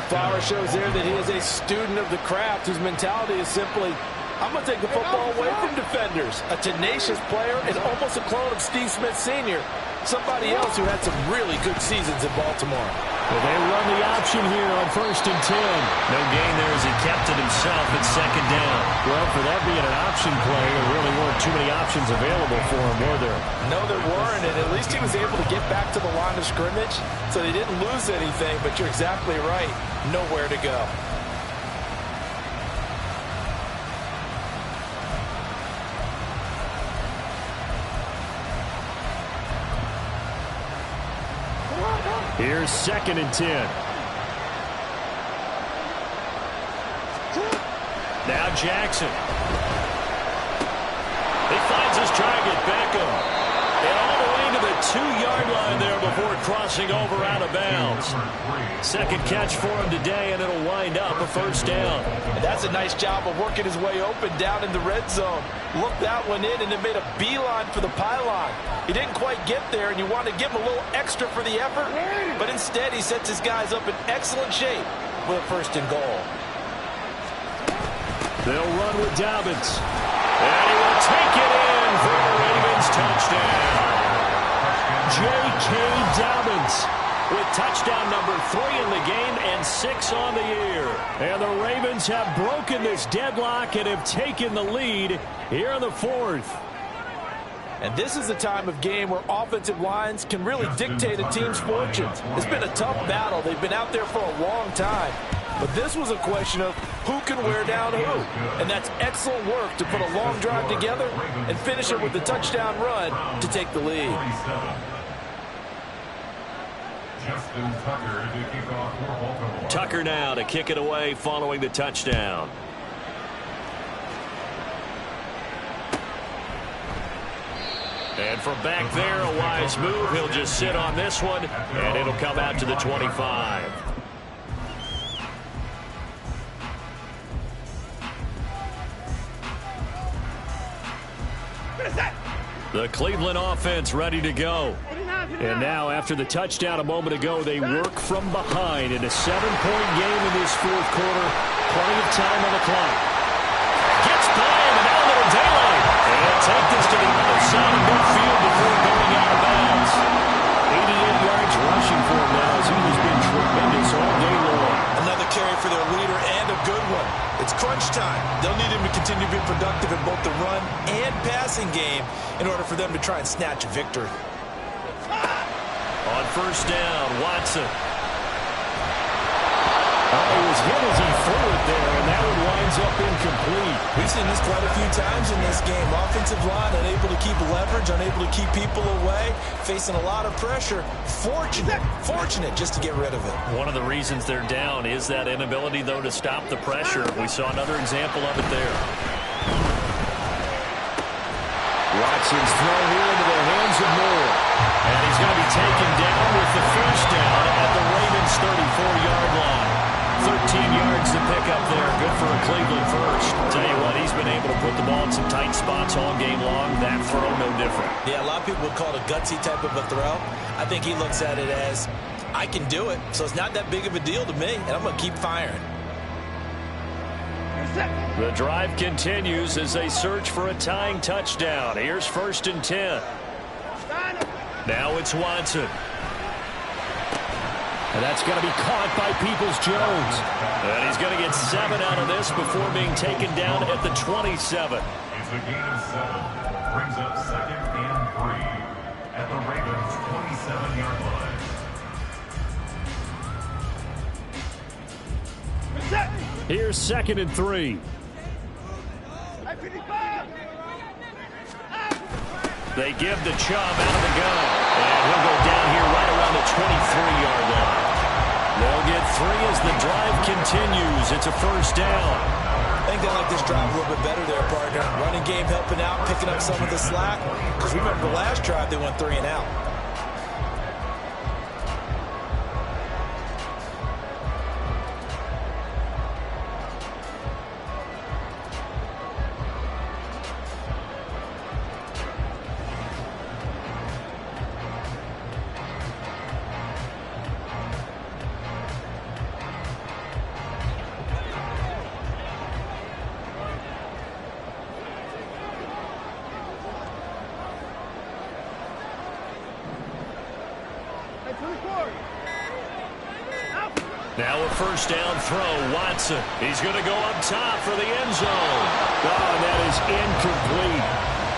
Flowers shows there that he is a student of the craft whose mentality is simply, I'm going to take the football away from defenders. A tenacious player and almost a clone of Steve Smith Sr., somebody else who had some really good seasons in Baltimore. Well, they run the option here on 1st and 10. No gain there as he kept it himself at 2nd down. Well, for that being an option play, there really weren't too many options available for him, were there? No, there weren't, and at least he was able to get back to the line of scrimmage, so they didn't lose anything, but you're exactly right. Nowhere to go. Here's 2nd and 10. Now Jackson. He finds his target, Beckham. And all the way to the 2-yard line there before crossing over out of bounds. 2nd catch for him today, and it'll wind up a 1st down. And that's a nice job of working his way open down in the red zone. Looked that one in and then made a beeline for the pylon. He didn't quite get there, and you want to give him a little extra for the effort, but instead he sets his guys up in excellent shape with a 1st and goal. They'll run with Dobbins. And he will take it in for a Ravens touchdown. J.K. Dobbins with touchdown number 3 in the game and 6 on the year. And the Ravens have broken this deadlock and have taken the lead here in the 4th. And this is the time of game where offensive lines can really dictate a team's fortunes. It's been a tough battle. They've been out there for a long time. But this was a question of who can wear down who. And that's excellent work to put a long drive together and finish it with a touchdown run to take the lead. Tucker now to kick it away following the touchdown. And from back there, a wise move. He'll just sit on this one, and it'll come out to the 25. The Cleveland offense ready to go. And now, after the touchdown a moment ago, they work from behind in a 7-point game in this 4th quarter. Plenty of time on the clock. Gets by him, and now a little daylight. And take this to the other side of midfield before going out of bounds. 88 yards rushing for him now as he has been tremendous all day long. Another carry for their leader and a good one. It's crunch time. They'll need him to continue to be productive in both the run and passing game in order for them to try and snatch a victory. On 1st down, Watson. He was hit as he threw it there, and that one winds up incomplete. We've seen this quite a few times in this game. Offensive line unable to keep leverage, unable to keep people away, facing a lot of pressure. Fortunate just to get rid of it. One of the reasons they're down is that inability, though, to stop the pressure. We saw another example of it there. Watson's throw here into the hands of Moore. And he's going to be taken down with the 1st down at the Ravens' 34-yard line. 13 yards to pick up there. Good for a Cleveland first. Tell you what, he's been able to put the ball in some tight spots all game long. That throw, no different. Yeah, a lot of people would call it a gutsy type of a throw. I think he looks at it as, I can do it, so it's not that big of a deal to me, and I'm going to keep firing. The drive continues as they search for a tying touchdown. Here's 1st and 10. Now it's Watson. And that's going to be caught by Peoples-Jones. And he's going to get 7 out of this before being taken down at the 27. It's a gain of 7. Brings up 2nd and 3 at the Ravens' 27-yard line. Here's 2nd and 3. They give the Chubb out of the gun. And he'll go down here right around the 23-yard line. They'll get 3 as the drive continues. It's a 1st down. I think they like this drive a little bit better there, partner. Running game helping out, picking up some of the slack. Because remember the last drive, they went 3 and out. Now a 1st down throw. Watson. He's going to go up top for the end zone. Oh, and that is incomplete.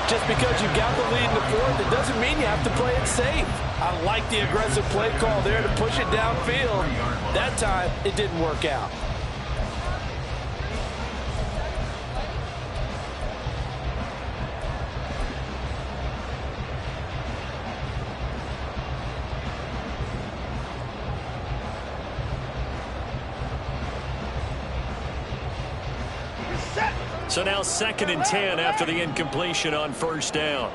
Just because you got the lead in the 4th, it doesn't mean you have to play it safe. I like the aggressive play call there to push it downfield. That time, it didn't work out. So now 2nd and 10 after the incompletion on 1st down.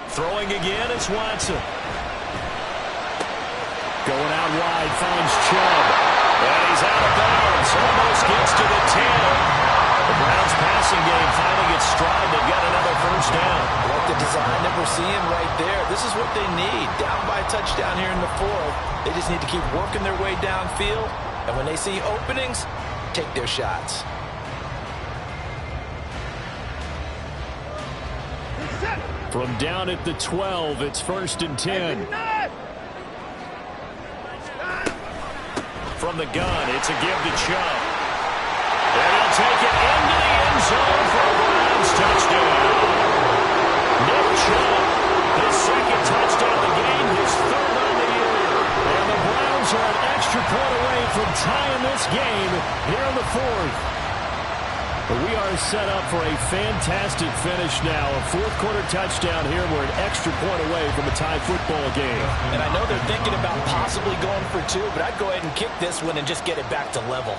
Throwing again, it's Watson. Going out wide, finds Chubb. And he's out of bounds. Almost gets to the 10. The Browns passing game finally gets stride. They've got another 1st down. Like the design that we're seeing right there. This is what they need. Down by a touchdown here in the 4th. They just need to keep working their way downfield. And when they see openings, take their shots. From down at the 12, it's 1st and 10. From the gun, it's a give to Chubb. And he'll take it into the end zone for a Browns touchdown. Nick Chubb, his 2nd touchdown of the game, his 3rd on the year. And the Browns are an extra point away from tying this game here in the 4th. But we are set up for a fantastic finish now. A 4th quarter touchdown here. We're an extra point away from a tie football game. And I know they're thinking about possibly going for 2, but I'd go ahead and kick this one and just get it back to level.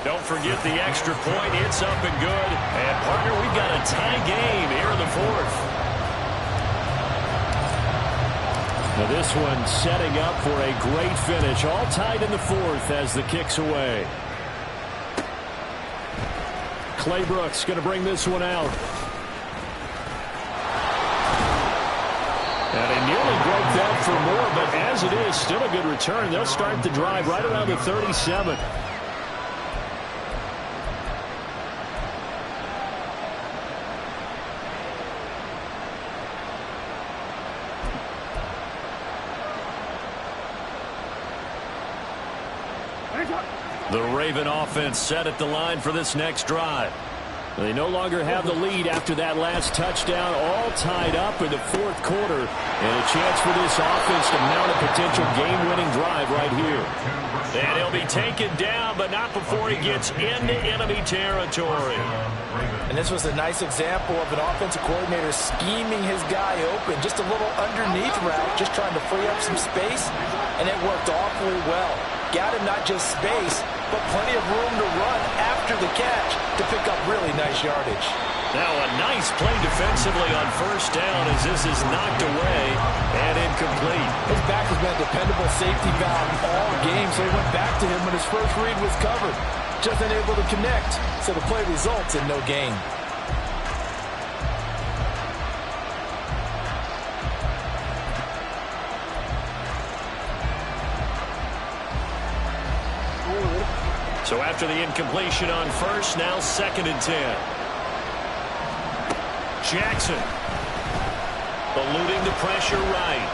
Don't forget the extra point. It's up and good. And, partner, we've got a tie game here in the 4th. Now this one setting up for a great finish. All tied in the 4th as the kick's away. Clay Brooks going to bring this one out. And they nearly broke that for more, but as it is, still a good return. They'll start the drive right around the 37. The Raven offense set at the line for this next drive. They no longer have the lead after that last touchdown, all tied up in the 4th quarter. And a chance for this offense to mount a potential game-winning drive right here. And he'll be taken down, but not before he gets into enemy territory. And this was a nice example of an offensive coordinator scheming his guy open. Just a little underneath route, just trying to free up some space. And it worked awfully well. Got him not just space, but plenty of room to run after the catch to pick up really nice yardage. Now a nice play defensively on 1st down as this is knocked away and incomplete. His back has been a dependable safety valve all game, so he went back to him when his first read was covered. Just unable to connect, so the play results in no gain. So after the incompletion on first, now 2nd and 10. Jackson eluding the pressure right.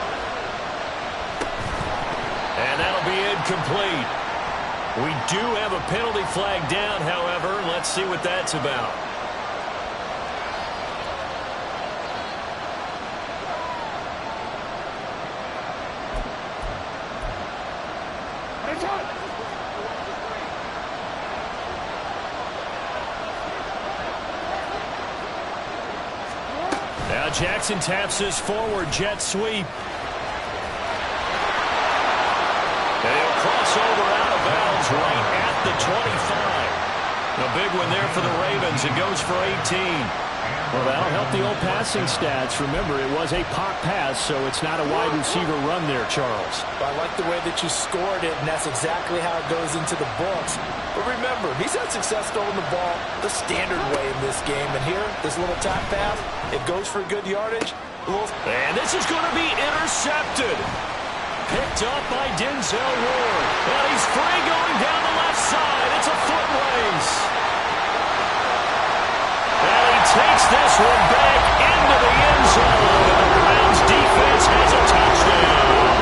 And that'll be incomplete. We do have a penalty flag down, however. Let's see what that's about. Now Jackson taps this forward jet sweep. And he'll cross over out of bounds right at the 25. A big one there for the Ravens. It goes for 18. Well, that'll help the old passing stats. Remember, it was a pop pass, so it's not a wide receiver run there, Charles. I like the way that you scored it, and that's exactly how it goes into the books. But remember, he's had success throwing the ball the standard way in this game. And here, this little top pass, it goes for good yardage. And this is going to be intercepted. Picked up by Denzel Ward. And he's free going down the left side. It's a foot race. And he takes this one back into the end zone. And the Browns defense has a touchdown.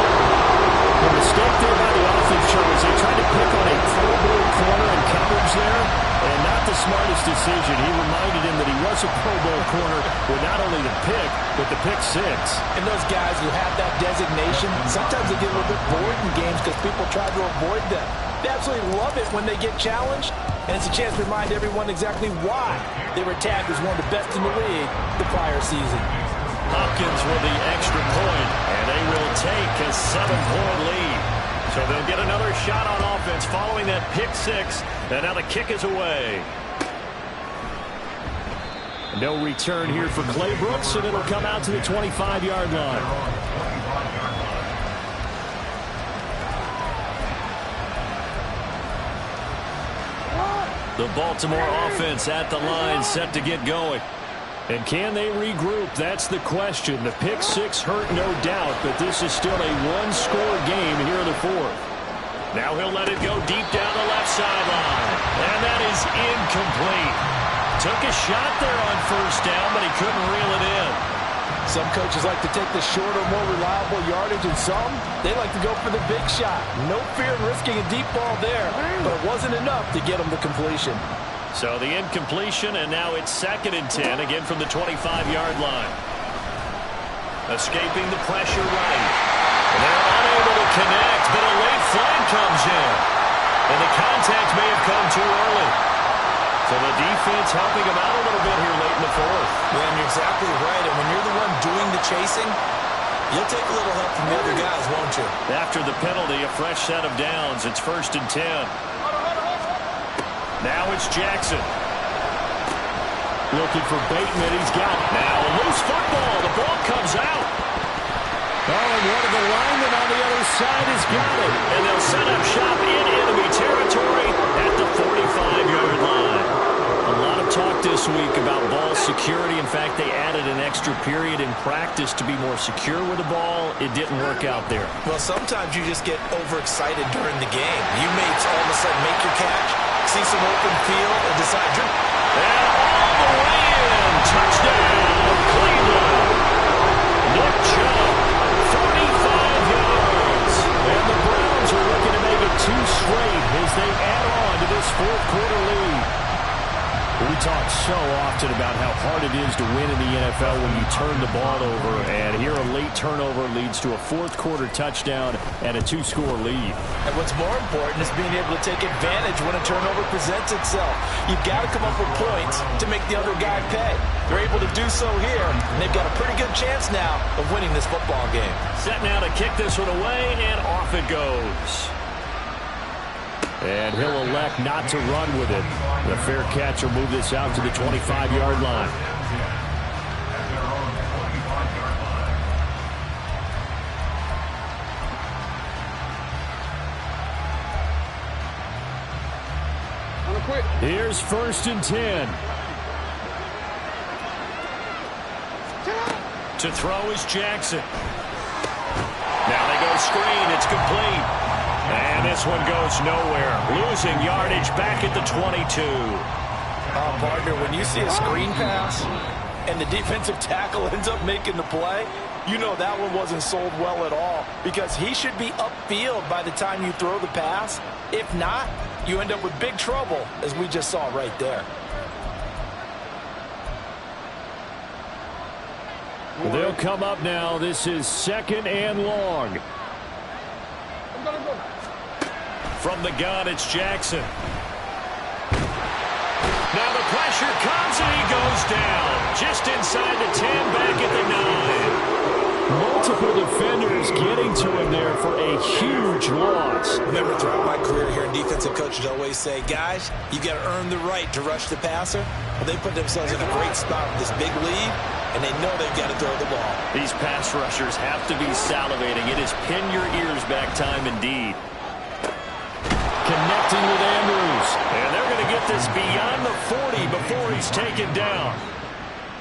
The mistake there by the offense, Charles, they tried to pick on a Pro Bowl corner in coverage there, and not the smartest decision. He reminded him that he was a Pro Bowl corner with not only the pick, but the pick six. And those guys who have that designation, sometimes they get a little bit bored in games because people try to avoid them. They absolutely love it when they get challenged, and it's a chance to remind everyone exactly why they were tagged as one of the best in the league the prior season. Hopkins with the extra point, and they will take a 7-point lead. So they'll get another shot on offense following that pick six, and now the kick is away. No return here for Clay Brooks, and it'll come out to the 25-yard line. The Baltimore offense at the line, set to get going. And can they regroup? That's the question. The pick six hurt, no doubt, but this is still a one-score game here in the fourth. Now he'll let it go deep down the left sideline. And that is incomplete. Took a shot there on first down, but he couldn't reel it in. Some coaches like to take the shorter, more reliable yardage, and some, they like to go for the big shot. No fear in risking a deep ball there, but it wasn't enough to get them to completion. So the incompletion, and now it's 2nd and 10, again from the 25-yard line. Escaping the pressure right. And they're unable to connect, but a late flag comes in. And the contact may have come too early. So the defense helping him out a little bit here late in the fourth. Yeah, and you're exactly right. And when you're the one doing the chasing, you'll take a little help from the other guys, won't you? After the penalty, a fresh set of downs. It's 1st and 10. Now it's Jackson. Looking for Bateman. He's got it. Now a loose football. The ball comes out. Oh, and one of the linemen on the other side has got it. And they'll set up shop in enemy territory at the 45-yard line. A lot of talk this week about ball security. In fact, they added an extra period in practice to be more secure with the ball. It didn't work out there. Well, sometimes you just get overexcited during the game. You may all of a sudden make your catch, see some open field, and decide you're... And all the way in. Touchdown, Cleveland. Nick Chubb, 45 yards. And the Browns are looking to make it 2 straight as they add on to this fourth-quarter lead. We talk so often about how hard it is to win in the NFL when you turn the ball over, and here a late turnover leads to a fourth-quarter touchdown and a 2-score lead. And what's more important is being able to take advantage when a turnover presents itself. You've got to come up with points to make the other guy pay. They're able to do so here, and they've got a pretty good chance now of winning this football game. Set now to kick this one away, and off it goes. And he'll elect not to run with it. The fair catch will move this out to the 25-yard line. Here's 1st and 10. To throw is Jackson. Now they go screen. It's complete. And this one goes nowhere. Losing yardage back at the 22. Partner, when you see a screen pass and the defensive tackle ends up making the play, you know that one wasn't sold well at all, because he should be upfield by the time you throw the pass. If not, you end up with big trouble, as we just saw right there. They'll come up now. This is 2nd and long. From the gun, it's Jackson. Now the pressure comes and he goes down. Just inside the 10, back at the 9. Multiple defenders getting to him there for a huge loss. Remember, throughout my career here, defensive coaches always say, guys, you got to earn the right to rush the passer. Well, they put themselves in a great spot with this big lead, and they know they've got to throw the ball. These pass rushers have to be salivating. It is pin your ears back time indeed. Connecting with Andrews. And they're going to get this beyond the 40 before he's taken down.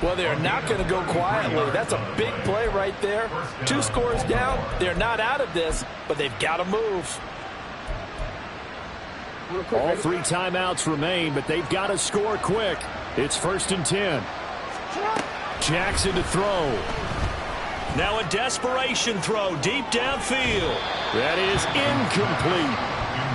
Well, they're not going to go quietly. That's a big play right there. 2 scores down. They're not out of this, but they've got to move. All 3 timeouts remain, but they've got to score quick. It's 1st and 10. Jackson to throw. Now a desperation throw deep downfield. That is incomplete.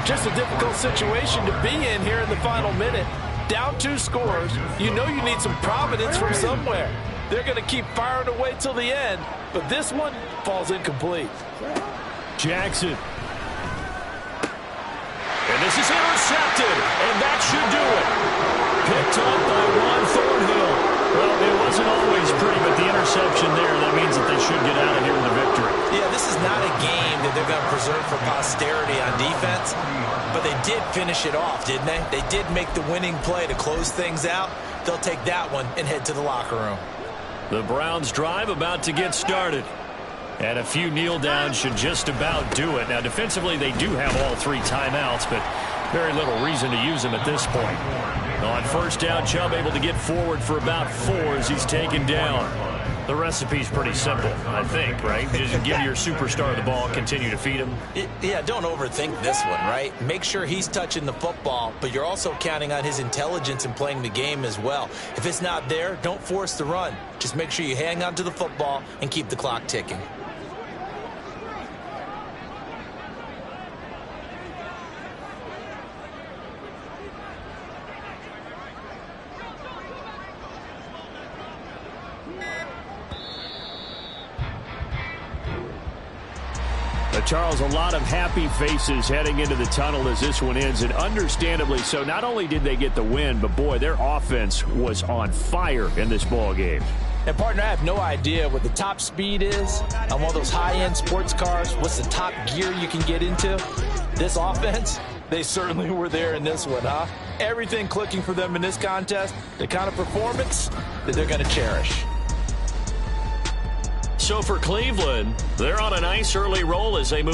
Just a difficult situation to be in here in the final minute. Down 2 scores. You know you need some providence from somewhere. They're going to keep firing away till the end, but this one falls incomplete. Jackson. And this is intercepted, and that should do it. Picked up by Ron Thornhill. Well, it wasn't always pretty, but the interception there, that means that they should get out of here with a victory. Yeah, this is not a game that they're going to preserve for posterity on defense, but they did finish it off, didn't they? They did make the winning play to close things out. They'll take that one and head to the locker room. The Browns drive about to get started. And a few kneel downs should just about do it. Now, defensively, they do have all 3 timeouts, but very little reason to use them at this point. On 1st down, Chubb able to get forward for about 4 as he's taken down. The recipe's pretty simple, I think, right? Just give your superstar the ball and continue to feed him. Yeah, don't overthink this one, right? Make sure he's touching the football, but you're also counting on his intelligence in playing the game as well. If it's not there, don't force the run. Just make sure you hang on to the football and keep the clock ticking. Charles, a lot of happy faces heading into the tunnel as this one ends, and understandably so. Not only did they get the win, but boy, their offense was on fire in this ball game. And partner, I have no idea what the top speed is on one of those high-end sports cars. What's the top gear you can get into? This offense, they certainly were there in this one, huh? Everything clicking for them in this contest, the kind of performance that they're going to cherish. So for Cleveland, they're on a nice early roll as they move